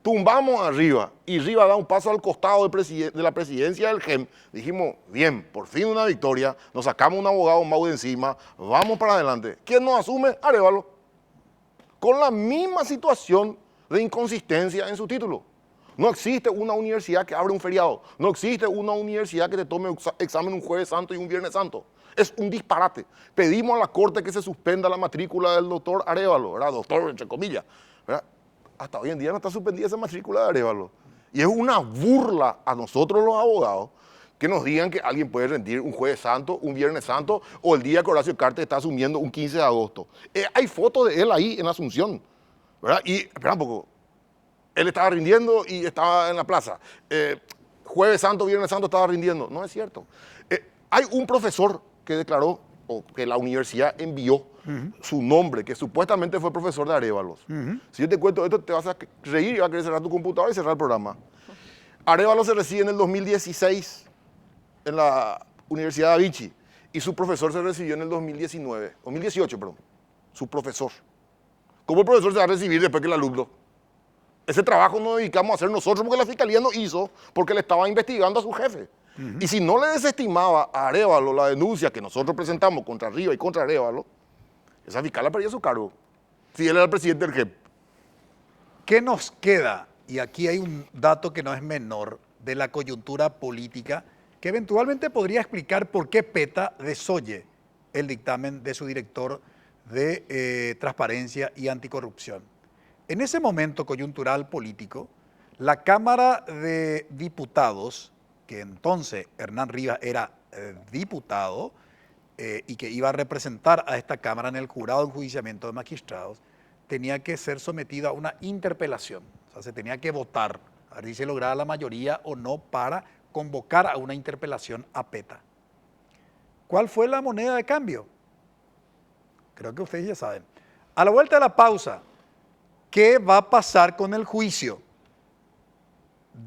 tumbamos a Rivas y Rivas da un paso al costado de la presidencia del GEM, dijimos, bien, por fin una victoria, nos sacamos un abogado mau de encima, vamos para adelante. ¿Quién nos asume? Arévalo. Con la misma situación de inconsistencia en su título. No existe una universidad que abra un feriado. No existe una universidad que te tome examen un jueves santo y un viernes santo. Es un disparate. Pedimos a la Corte que se suspenda la matrícula del doctor Arévalo, ¿verdad? Doctor, entre comillas, ¿verdad? Hasta hoy en día no está suspendida esa matrícula de Arévalo. Y es una burla a nosotros los abogados que nos digan que alguien puede rendir un jueves santo, un viernes santo o el día que Horacio Cartes está asumiendo un 15 de agosto. Hay fotos de él ahí en Asunción, ¿verdad? Y, espera un poco, él estaba rindiendo y estaba en la plaza. Jueves santo, viernes santo estaba rindiendo. No es cierto. Hay un profesor que declaró, o que la universidad envió su nombre, que supuestamente fue profesor de Arévalos. Si yo te cuento esto, te vas a reír y vas a querer cerrar tu computadora y cerrar el programa. Arévalo se recibe en el 2016 en la Universidad Da Vinci y su profesor se recibió en el 2018, perdón, su profesor. ¿Cómo el profesor se va a recibir después que el alumno? Ese trabajo nos dedicamos a hacer nosotros porque la fiscalía no hizo, porque le estaba investigando a su jefe. Y si no le desestimaba a Arévalo la denuncia que nosotros presentamos contra Rivas y contra Arévalo, esa fiscal perdía su cargo, si él era el presidente del GEP. ¿Qué nos queda? Y aquí hay un dato que no es menor de la coyuntura política que eventualmente podría explicar por qué PETA desoye el dictamen de su director de Transparencia y Anticorrupción. En ese momento coyuntural político, la Cámara de Diputados, que entonces Hernán Rivas era diputado y que iba a representar a esta Cámara en el jurado de enjuiciamiento de magistrados, tenía que ser sometida a una interpelación. O sea, se tenía que votar, a ver si se lograba la mayoría o no para convocar a una interpelación a PETA. ¿Cuál fue la moneda de cambio? Creo que ustedes ya saben. A la vuelta de la pausa, ¿qué va a pasar con el juicio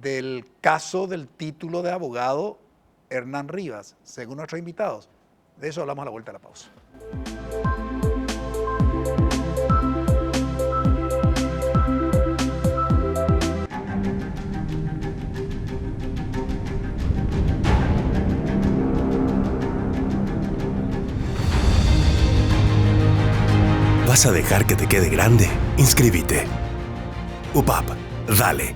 del caso del título de abogado Hernán Rivas, según nuestros invitados? De eso hablamos a la vuelta de la pausa. ¿Vas a dejar que te quede grande? Inscríbete. UPAP, dale.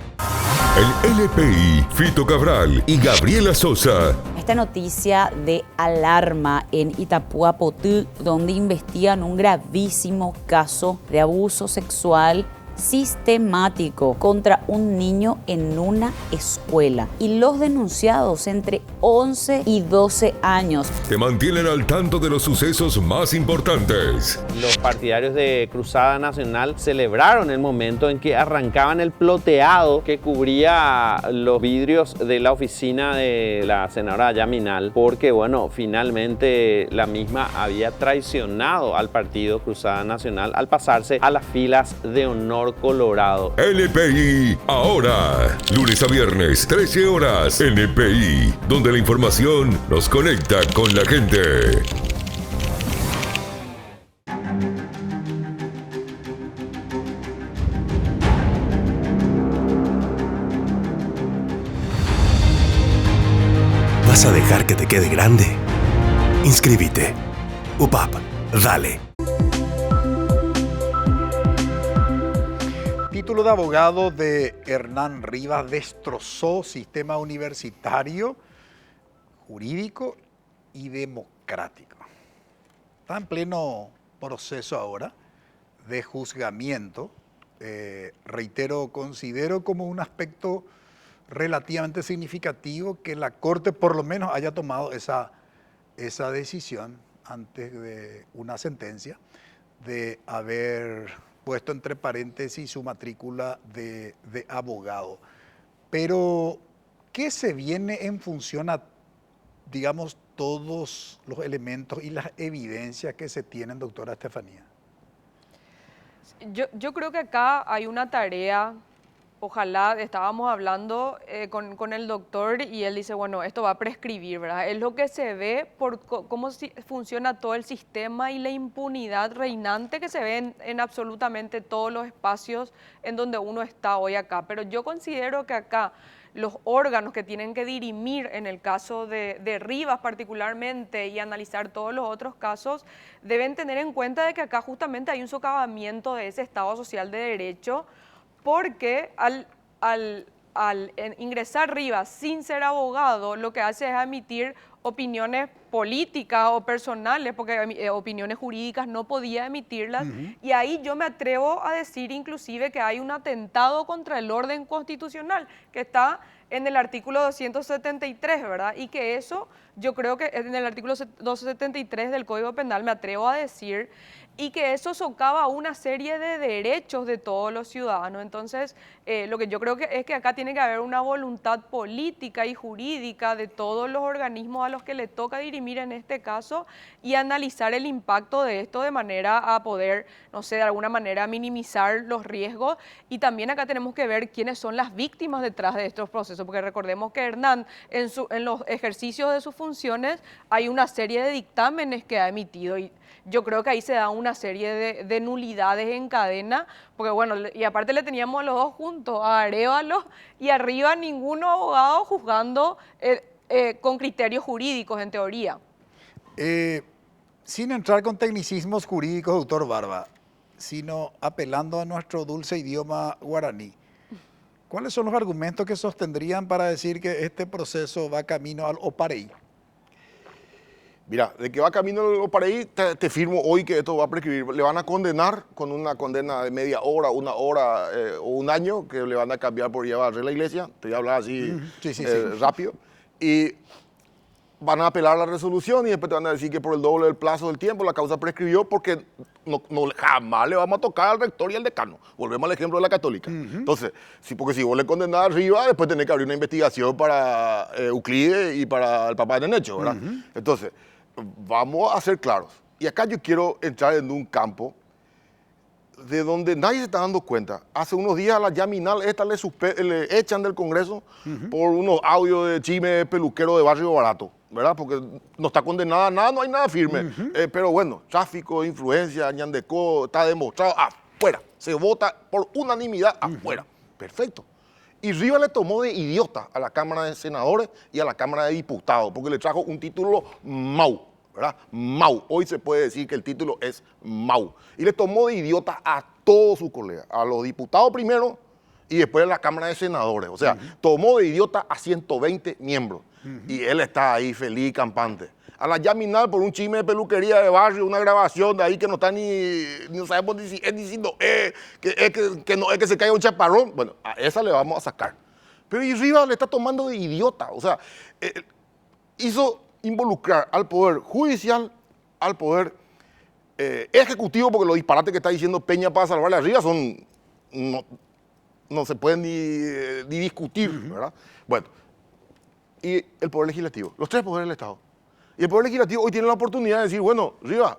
El LPI, Fito Cabral y Gabriela Sosa. Esta noticia de alarma en Itapuapotú, donde investigan un gravísimo caso de abuso sexual sistemático contra un niño en una escuela. Y los denunciados entre 11 y 12 años. Te mantienen al tanto de los sucesos más importantes. Los partidarios de Cruzada Nacional celebraron el momento en que arrancaban el ploteado que cubría los vidrios de la oficina de la senadora Yaminal, porque bueno, finalmente la misma había traicionado al partido Cruzada Nacional al pasarse a las filas de honor gobernador colorado. NPI ahora, lunes a viernes, 13 horas. NPI, donde la información nos conecta con la gente. ¿Vas a dejar que te quede grande? Inscríbete. UPAP, dale. Título de abogado de Hernán Rivas destrozó sistema universitario, jurídico y democrático. Está en pleno proceso ahora de juzgamiento. Reitero, considero como un aspecto relativamente significativo que la Corte por lo menos haya tomado esa decisión antes de una sentencia de haber puesto entre paréntesis su matrícula de abogado. Pero, ¿qué se viene en función a, digamos, todos los elementos y las evidencias que se tienen, doctora Estefanía? Yo creo que acá hay una tarea. Ojalá, estábamos hablando con el doctor y él dice, bueno, esto va a prescribir, ¿verdad? Es lo que se ve por cómo funciona todo el sistema y la impunidad reinante que se ve en absolutamente todos los espacios en donde uno está hoy acá. Pero yo considero que acá los órganos que tienen que dirimir en el caso de Rivas particularmente y analizar todos los otros casos, deben tener en cuenta de que acá justamente hay un socavamiento de ese Estado social de derecho, porque al ingresar Rivas sin ser abogado, lo que hace es emitir opiniones políticas o personales, porque opiniones jurídicas no podía emitirlas. Y ahí yo me atrevo a decir inclusive que hay un atentado contra el orden constitucional, que está en el artículo 273, ¿verdad? Y que eso, yo creo que en el artículo 273 del Código Penal, me atrevo a decir, y que eso socava una serie de derechos de todos los ciudadanos. Entonces, lo que yo creo que es que acá tiene que haber una voluntad política y jurídica de todos los organismos a los que le toca dirimir en este caso y analizar el impacto de esto de manera a poder, no sé, de alguna manera minimizar los riesgos. Y también acá tenemos que ver quiénes son las víctimas detrás de estos procesos, porque recordemos que Hernán, en los ejercicios de sus funciones, hay una serie de dictámenes que ha emitido y yo creo que ahí se da una serie de nulidades en cadena, porque bueno, y aparte le teníamos a los dos juntos, a Arévalo y arriba ninguno abogado juzgando con criterios jurídicos en teoría. Sin entrar con tecnicismos jurídicos, doctor Barba, sino apelando a nuestro dulce idioma guaraní, ¿cuáles son los argumentos que sostendrían para decir que este proceso va camino al Opareí? Mira, de que va camino al Opareí, te firmo hoy que esto va a prescribir. Le van a condenar con una condena de media hora, una hora o un año, que le van a cambiar por llevar a la iglesia. Te voy a hablar así rápido. Y van a apelar la resolución y después te van a decir que por el doble del plazo del tiempo la causa prescribió porque jamás le vamos a tocar al rector y al decano. Volvemos al ejemplo de la Católica. Entonces, porque si vos le condenás arriba, después tenés que abrir una investigación para Euclides y para el Papa de Nenecho, ¿verdad? Entonces, vamos a ser claros. Y acá yo quiero entrar en un campo de donde nadie se está dando cuenta. Hace unos días a la Yaminal esta le echan del Congreso por unos audios de chisme peluquero de Barrio Barato, ¿verdad? Porque no está condenada a nada, no hay nada firme. Pero bueno, tráfico, influencia, ñandecó, está demostrado, afuera. Se vota por unanimidad afuera. Perfecto. Y Rivas le tomó de idiota a la Cámara de Senadores y a la Cámara de Diputados, porque le trajo un título MAU, ¿verdad? MAU. Hoy se puede decir que el título es MAU. Y le tomó de idiota a todos sus colegas, a los diputados primero y después a la Cámara de Senadores. O sea, tomó de idiota a 120 miembros. Y él está ahí feliz y campante. A la Yaminal por un chisme de peluquería de barrio, una grabación de ahí que no está ni no sabemos ni si es diciendo que no es que se caiga un chaparrón. Bueno, a esa le vamos a sacar. Pero y Rivas le está tomando de idiota. O sea, hizo involucrar al Poder Judicial, al Poder Ejecutivo, porque los disparates que está diciendo Peña para salvarle a Rivas son no se pueden ni discutir, ¿verdad? Bueno, y el Poder Legislativo, los tres poderes del Estado. Y el Poder Legislativo hoy tiene la oportunidad de decir, bueno, Rivas,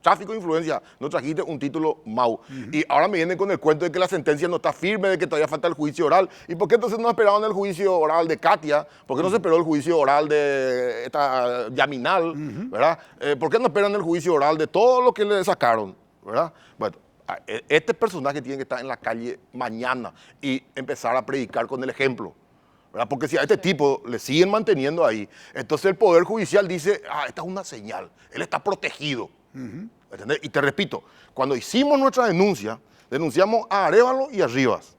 tráfico de influencia, no trajiste un título MAU. Y ahora me vienen con el cuento de que la sentencia no está firme, de que todavía falta el juicio oral. ¿Y por qué entonces no esperaron el juicio oral de Katia? ¿Por qué no se esperó el juicio oral de esta Yaminal? ¿Verdad? ¿Por qué no esperan el juicio oral de todo lo que le sacaron? ¿Verdad? Bueno, este personaje tiene que estar en la calle mañana y empezar a predicar con el ejemplo. ¿Verdad? Porque si a este tipo le siguen manteniendo ahí, entonces el Poder Judicial dice, esta es una señal, él está protegido. ¿Entendés? Y te repito, cuando hicimos nuestra denuncia, denunciamos a Arévalo y a Rivas.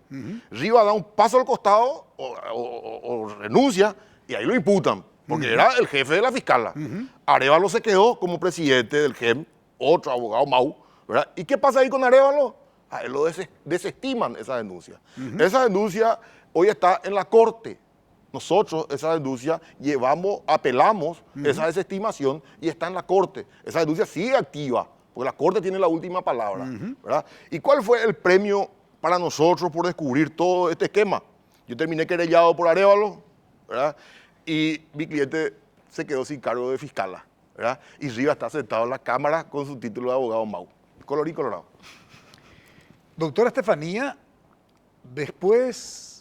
Rivas da un paso al costado o renuncia y ahí lo imputan, porque era el jefe de la fiscala. Arévalo se quedó como presidente del GEM, otro abogado MAU, ¿verdad? ¿Y qué pasa ahí con Arévalo? A él lo desestiman esa denuncia. Esa denuncia hoy está en la corte. Nosotros esa denuncia apelamos esa desestimación y está en la corte. Esa denuncia sigue activa, porque la corte tiene la última palabra, ¿verdad? ¿Y cuál fue el premio para nosotros por descubrir todo este esquema? Yo terminé querellado por Arévalo, ¿verdad? Y mi cliente se quedó sin cargo de fiscala, ¿verdad? Y Rivas está sentado en la cámara con su título de abogado MAU. Colorín colorado. Doctora Estefanía, después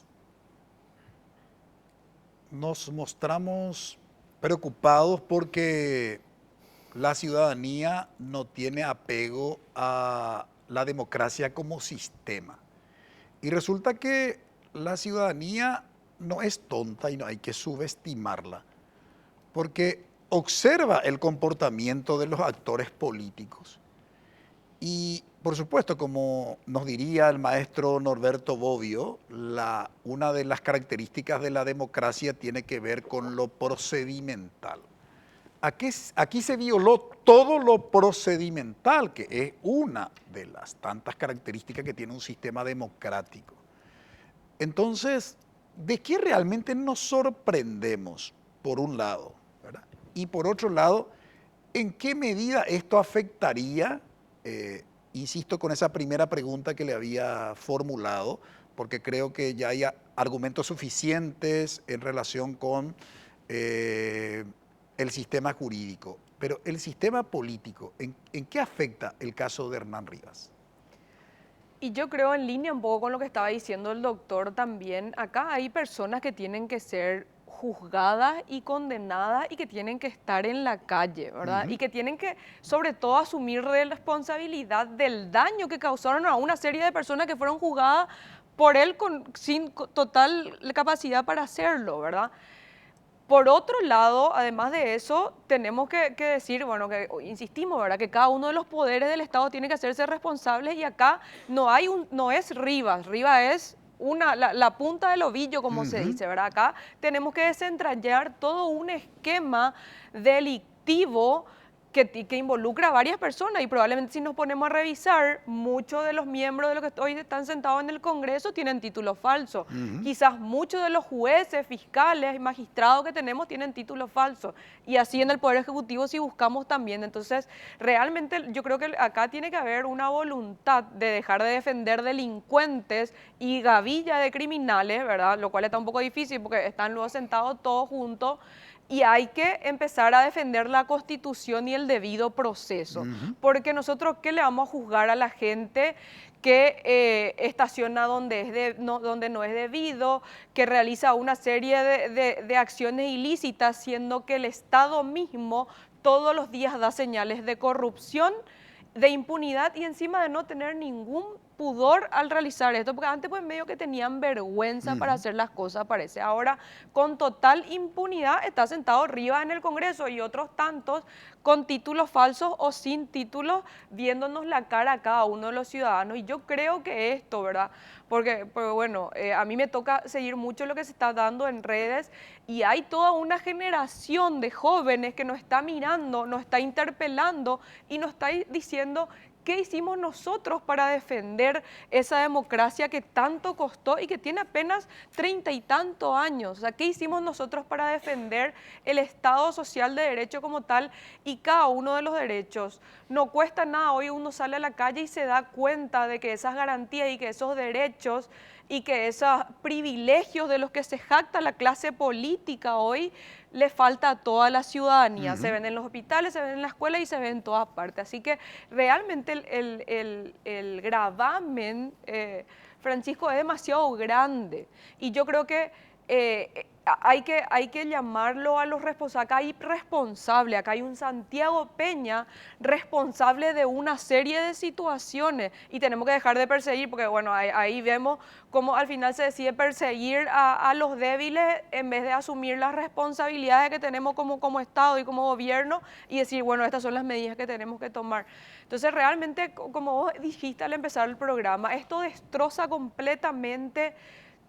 nos mostramos preocupados porque la ciudadanía no tiene apego a la democracia como sistema. Y resulta que la ciudadanía no es tonta y no hay que subestimarla, porque observa el comportamiento de los actores políticos. Y, por supuesto, como nos diría el maestro Norberto Bobbio, una de las características de la democracia tiene que ver con lo procedimental. Aquí se violó todo lo procedimental, que es una de las tantas características que tiene un sistema democrático. Entonces, ¿de qué realmente nos sorprendemos, por un lado, ¿verdad? Y por otro lado, ¿en qué medida esto afectaría, insisto con esa primera pregunta que le había formulado, porque creo que ya hay argumentos suficientes en relación con el sistema jurídico, pero el sistema político, ¿en qué afecta el caso de Hernán Rivas? Y yo creo, en línea un poco con lo que estaba diciendo el doctor también, acá hay personas que tienen que ser juzgadas y condenadas y que tienen que estar en la calle, ¿verdad? Y que tienen que, sobre todo, asumir responsabilidad del daño que causaron a una serie de personas que fueron juzgadas por él sin total capacidad para hacerlo, ¿verdad? Por otro lado, además de eso, tenemos que decir, bueno, que insistimos, ¿verdad?, que cada uno de los poderes del Estado tiene que hacerse responsables, y acá no es Rivas. Rivas es la punta del ovillo, como se dice, ¿verdad? Acá tenemos que desentrañar todo un esquema delictivo que involucra a varias personas, y probablemente si nos ponemos a revisar, muchos de los miembros de los que hoy están sentados en el Congreso tienen títulos falsos. Quizás muchos de los jueces, fiscales y magistrados que tenemos tienen títulos falsos, y así en el Poder Ejecutivo si buscamos también. Entonces, realmente yo creo que acá tiene que haber una voluntad de dejar de defender delincuentes y gavilla de criminales, ¿verdad? Lo cual está un poco difícil porque están luego sentados todos juntos. Y hay que empezar a defender la Constitución y el debido proceso. Porque nosotros, ¿qué le vamos a juzgar a la gente que estaciona donde no es debido, que realiza una serie de acciones ilícitas, siendo que el Estado mismo todos los días da señales de corrupción, de impunidad y encima de no tener ningún pudor al realizar esto? Porque antes pues medio que tenían vergüenza para hacer las cosas, parece. Ahora, con total impunidad, está sentado Rivas en el Congreso y otros tantos con títulos falsos o sin títulos, viéndonos la cara a cada uno de los ciudadanos. Y yo creo que esto, ¿verdad? Porque bueno, a mí me toca seguir mucho lo que se está dando en redes, y hay toda una generación de jóvenes que nos está mirando, nos está interpelando y nos está diciendo: ¿qué hicimos nosotros para defender esa democracia que tanto costó y que tiene apenas 30 y tantos años? O sea, ¿qué hicimos nosotros para defender el Estado social de derecho como tal y cada uno de los derechos? No cuesta nada. Hoy uno sale a la calle y se da cuenta de que esas garantías y que esos derechos y que esos privilegios de los que se jacta la clase política hoy le falta a toda la ciudadanía. Se ven en los hospitales, se ven en la escuela y se ven en todas partes. Así que realmente el gravamen, Francisco, es demasiado grande. Y yo creo que hay que llamarlo a los responsables. Acá hay responsable, acá hay un Santiago Peña responsable de una serie de situaciones y tenemos que dejar de perseguir, porque bueno, ahí vemos cómo al final se decide perseguir a los débiles en vez de asumir las responsabilidades que tenemos como Estado y como gobierno y decir, bueno, estas son las medidas que tenemos que tomar. Entonces realmente, como vos dijiste al empezar el programa, esto destroza completamente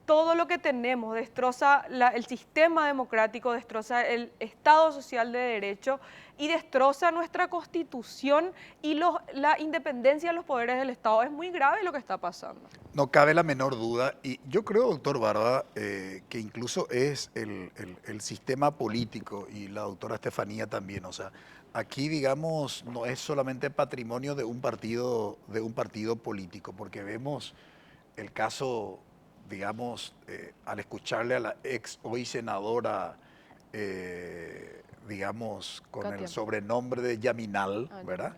todo lo que tenemos, destroza el sistema democrático, destroza el Estado social de derecho y destroza nuestra Constitución y la independencia de los poderes del Estado. Es muy grave lo que está pasando. No cabe la menor duda, y yo creo, doctor Barba, que incluso es el sistema político, y la doctora Estefanía también, o sea, aquí, digamos, no es solamente patrimonio de un partido político, porque vemos el caso, digamos, al escucharle a la hoy senadora, digamos, con Katia, el sobrenombre de Yaminal, ¿verdad?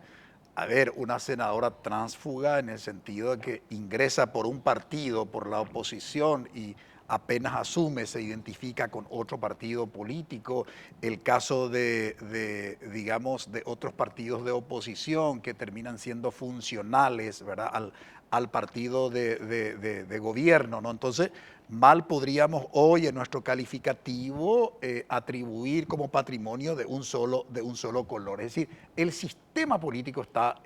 A ver, una senadora tránsfuga en el sentido de que ingresa por un partido, por la oposición, y apenas asume, se identifica con otro partido político. El caso digamos, de otros partidos de oposición que terminan siendo funcionales, ¿verdad?, al partido de gobierno, ¿no? Entonces, mal podríamos hoy en nuestro calificativo atribuir como patrimonio de un solo color. Es decir, el sistema político está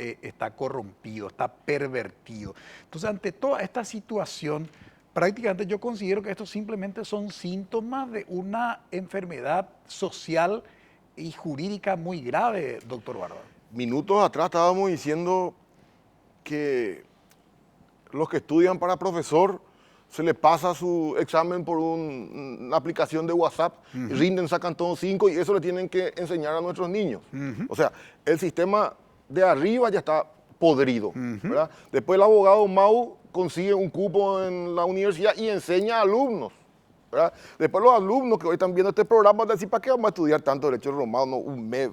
corrompido, está pervertido. Entonces, ante toda esta situación, prácticamente yo considero que estos simplemente son síntomas de una enfermedad social y jurídica muy grave, doctor Barba. Minutos atrás estábamos diciendo que los que estudian para profesor se les pasa su examen por una aplicación de WhatsApp, rinden, sacan todos 5 y eso le tienen que enseñar a nuestros niños. O sea, el sistema de arriba ya está podrido, ¿verdad? Después el abogado Mau consigue un cupo en la universidad y enseña a alumnos, ¿verdad? Después los alumnos que hoy están viendo este programa van a decir, ¿para qué vamos a estudiar tanto derecho romano un mes?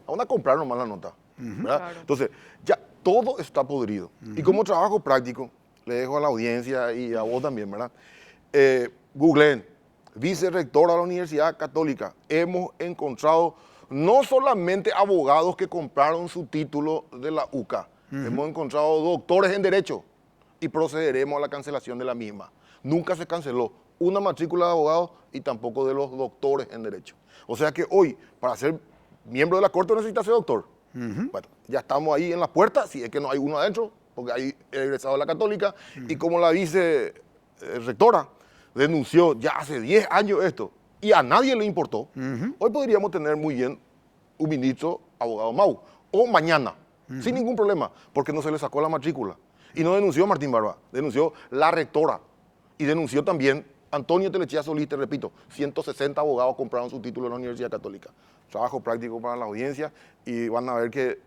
Vamos a comprar nomás la nota, ¿verdad? Claro. Entonces, ya todo está podrido. Y como trabajo práctico, le dejo a la audiencia y a vos también, ¿verdad? Googleen, vicerrectora de la Universidad Católica. Hemos encontrado no solamente abogados que compraron su título de la UCA, hemos encontrado doctores en Derecho y procederemos a la cancelación de la misma. Nunca se canceló una matrícula de abogados y tampoco de los doctores en Derecho. O sea que hoy, para ser miembro de la Corte necesita ser doctor. Bueno, ya estamos ahí en la puerta, si es que no hay uno adentro, porque hay egresado de la Católica, y como la vice-rectora denunció ya hace 10 años esto, y a nadie le importó, hoy podríamos tener muy bien un ministro abogado Mau, o mañana, sin ningún problema, porque no se le sacó la matrícula. Y no denunció Martín Barba, denunció la rectora, y denunció también Antonio Telechea Solís, te repito, 160 abogados compraron su título en la Universidad Católica. Trabajo práctico para la audiencia, y van a ver que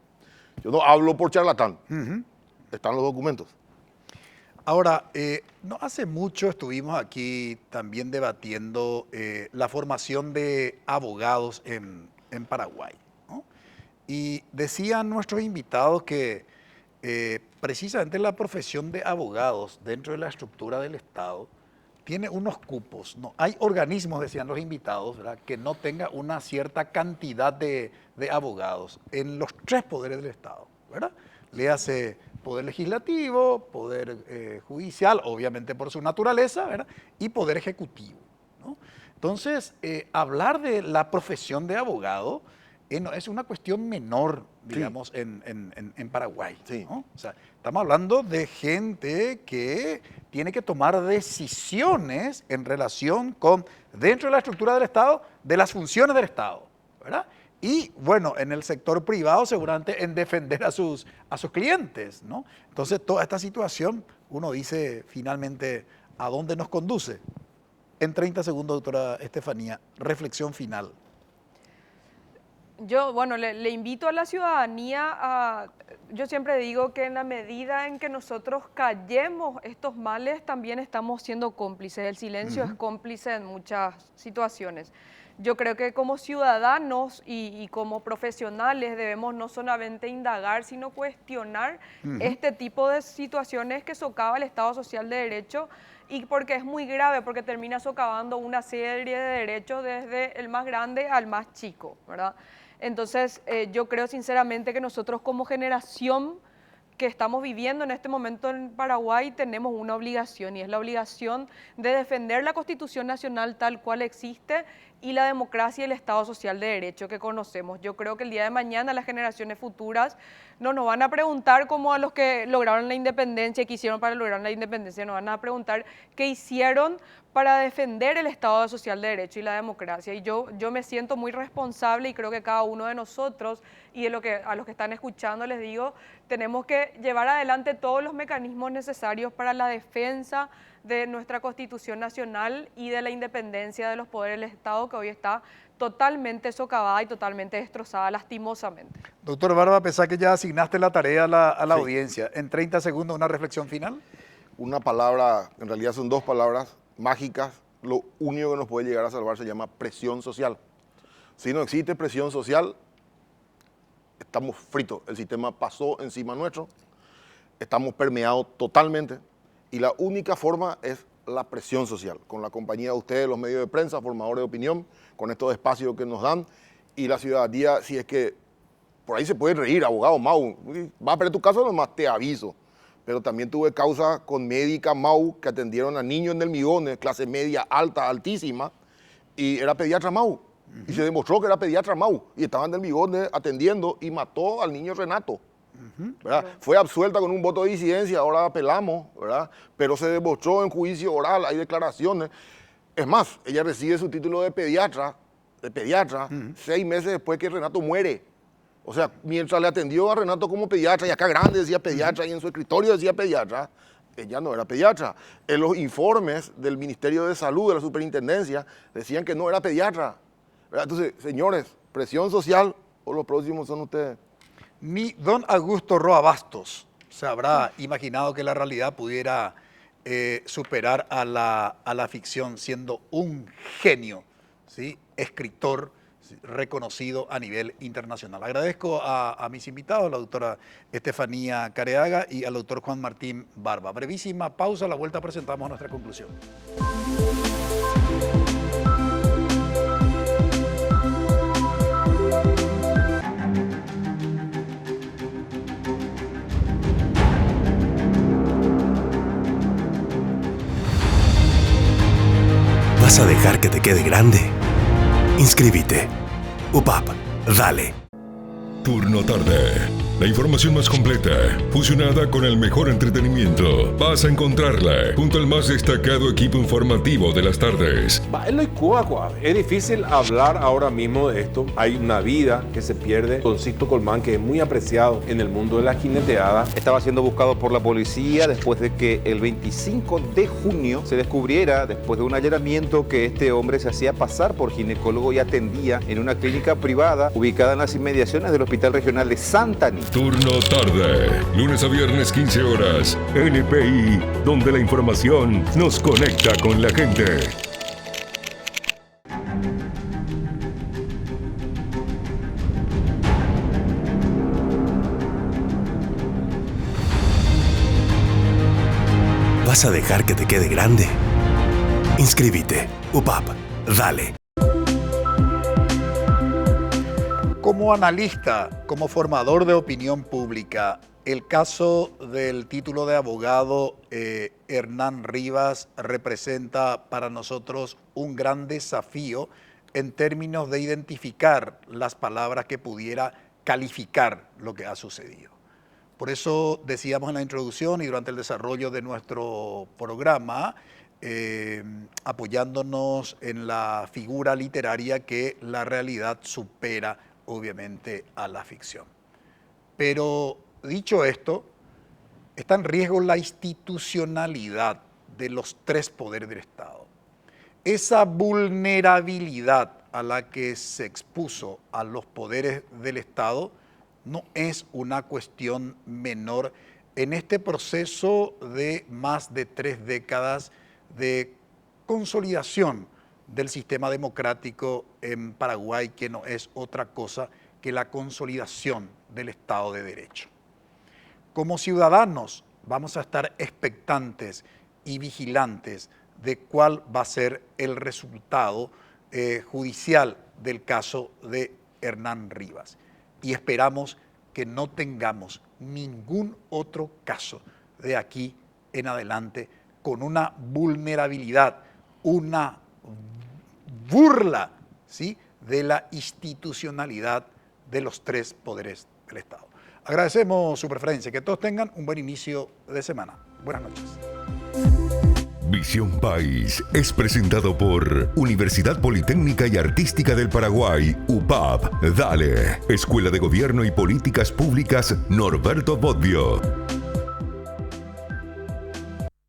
yo no hablo por charlatán. Están los documentos. Ahora, no hace mucho estuvimos aquí también debatiendo la formación de abogados en Paraguay, ¿no? Y decían nuestros invitados que precisamente la profesión de abogados dentro de la estructura del Estado tiene unos cupos, ¿no? Hay organismos, decían los invitados, ¿verdad?, que no tenga una cierta cantidad de abogados en los 3 poderes del Estado, ¿verdad? Le hace poder legislativo, poder judicial, obviamente por su naturaleza, ¿verdad?, y poder ejecutivo, ¿no? Entonces, hablar de la profesión de abogado no es una cuestión menor, digamos, sí, en Paraguay, sí, ¿no? O sea, estamos hablando de gente que tiene que tomar decisiones en relación con, dentro de la estructura del Estado, de las funciones del Estado, ¿verdad? Y, bueno, en el sector privado seguramente en defender a sus clientes, ¿no? Entonces, toda esta situación, uno dice finalmente, ¿a dónde nos conduce? En 30 segundos, doctora Estefanía, reflexión final. Yo, bueno, le invito a la ciudadanía yo siempre digo que en la medida en que nosotros callemos estos males, también estamos siendo cómplices. El silencio es cómplice en muchas situaciones. Yo creo que como ciudadanos y como profesionales debemos no solamente indagar, sino cuestionar este tipo de situaciones que socava el Estado Social de Derecho, y porque es muy grave, porque termina socavando una serie de derechos desde el más grande al más chico, ¿verdad? Entonces, yo creo sinceramente que nosotros como generación que estamos viviendo en este momento en Paraguay tenemos una obligación, y es la obligación de defender la Constitución Nacional tal cual existe y la democracia y el Estado Social de Derecho que conocemos. Yo creo que el día de mañana las generaciones futuras no nos van a preguntar como a los que lograron la independencia, qué hicieron para lograr la independencia, nos van a preguntar qué hicieron para defender el Estado Social de Derecho y la democracia. Y yo me siento muy responsable, y creo que cada uno de nosotros, y a los que están escuchando les digo, tenemos que llevar adelante todos los mecanismos necesarios para la defensa de nuestra Constitución Nacional y de la independencia de los poderes del Estado, que hoy está totalmente socavada y totalmente destrozada, lastimosamente. Doctor Barba, a pesar que ya asignaste la tarea a la audiencia, en 30 segundos una reflexión final. Una palabra, en realidad son dos palabras mágicas. Lo único que nos puede llegar a salvar se llama presión social. Si no existe presión social, estamos fritos. El sistema pasó encima nuestro, estamos permeados totalmente, y la única forma es la presión social, con la compañía de ustedes, los medios de prensa, formadores de opinión, con estos espacios que nos dan, y la ciudadanía. Si es que por ahí se puede reír, abogado Mau, va a perder tu caso, nomás te aviso. Pero también tuve causa con médica Mau que atendieron a niños en el Migones, clase media, alta, altísima, y era pediatra Mau. Y se demostró que era pediatra Mau, y estaba en el Migones atendiendo y mató al niño Renato. ¿Verdad? Fue absuelta con un voto de disidencia, ahora apelamos, ¿verdad? Pero se demostró en juicio oral, hay declaraciones. Es más, ella recibe su título de pediatra 6 meses después que Renato muere. O sea, mientras le atendió a Renato como pediatra, y acá grande decía pediatra, y en su escritorio decía pediatra, ella no era pediatra. En los informes del Ministerio de Salud, de la Superintendencia, decían que no era pediatra, ¿verdad? Entonces, señores, presión social, o los próximos son ustedes. Ni don Augusto Roa Bastos se habrá imaginado que la realidad pudiera superar a la ficción, siendo un genio, ¿sí? Escritor reconocido a nivel internacional. Agradezco a mis invitados, la doctora Estefanía Careaga y al doctor Juan Martín Barba. Brevísima pausa, a la vuelta presentamos nuestra conclusión. ¿Vas a dejar que te quede grande? Inscríbete. UPAP, dale. Turno tarde. La información más completa, fusionada con el mejor entretenimiento. Vas a encontrarla junto al más destacado equipo informativo de las tardes. Es difícil hablar ahora mismo de esto. Hay una vida que se pierde. Don Sixto Colmán, que es muy apreciado en el mundo de la jineteada, estaba siendo buscado por la policía después de que el 25 de junio se descubriera, después de un allanamiento, que este hombre se hacía pasar por ginecólogo y atendía en una clínica privada ubicada en las inmediaciones del Hospital Regional de Santa Anita. Turno tarde, lunes a viernes 15 horas. NPI, donde la información nos conecta con la gente. ¿Vas a dejar que te quede grande? Inscríbete. UPAP, dale. Como analista, como formador de opinión pública, el caso del título de abogado Hernán Rivas representa para nosotros un gran desafío en términos de identificar las palabras que pudiera calificar lo que ha sucedido. Por eso decíamos en la introducción y durante el desarrollo de nuestro programa, apoyándonos en la figura literaria, que la realidad supera obviamente a la ficción. Pero dicho esto, está en riesgo la institucionalidad de los tres poderes del Estado. Esa vulnerabilidad a la que se expuso a los poderes del Estado no es una cuestión menor en este proceso de más de 3 décadas de consolidación del sistema democrático en Paraguay, que no es otra cosa que la consolidación del Estado de Derecho. Como ciudadanos vamos a estar expectantes y vigilantes de cuál va a ser el resultado judicial del caso de Hernán Rivas. Y esperamos que no tengamos ningún otro caso de aquí en adelante con una vulnerabilidad, una burla, ¿sí?, de la institucionalidad de los 3 poderes del Estado. Agradecemos su preferencia. Que todos tengan un buen inicio de semana. Buenas noches. Visión País es presentado por Universidad Politécnica y Artística del Paraguay, UPAP. Dale, Escuela de Gobierno y Políticas Públicas Norberto Bobbio.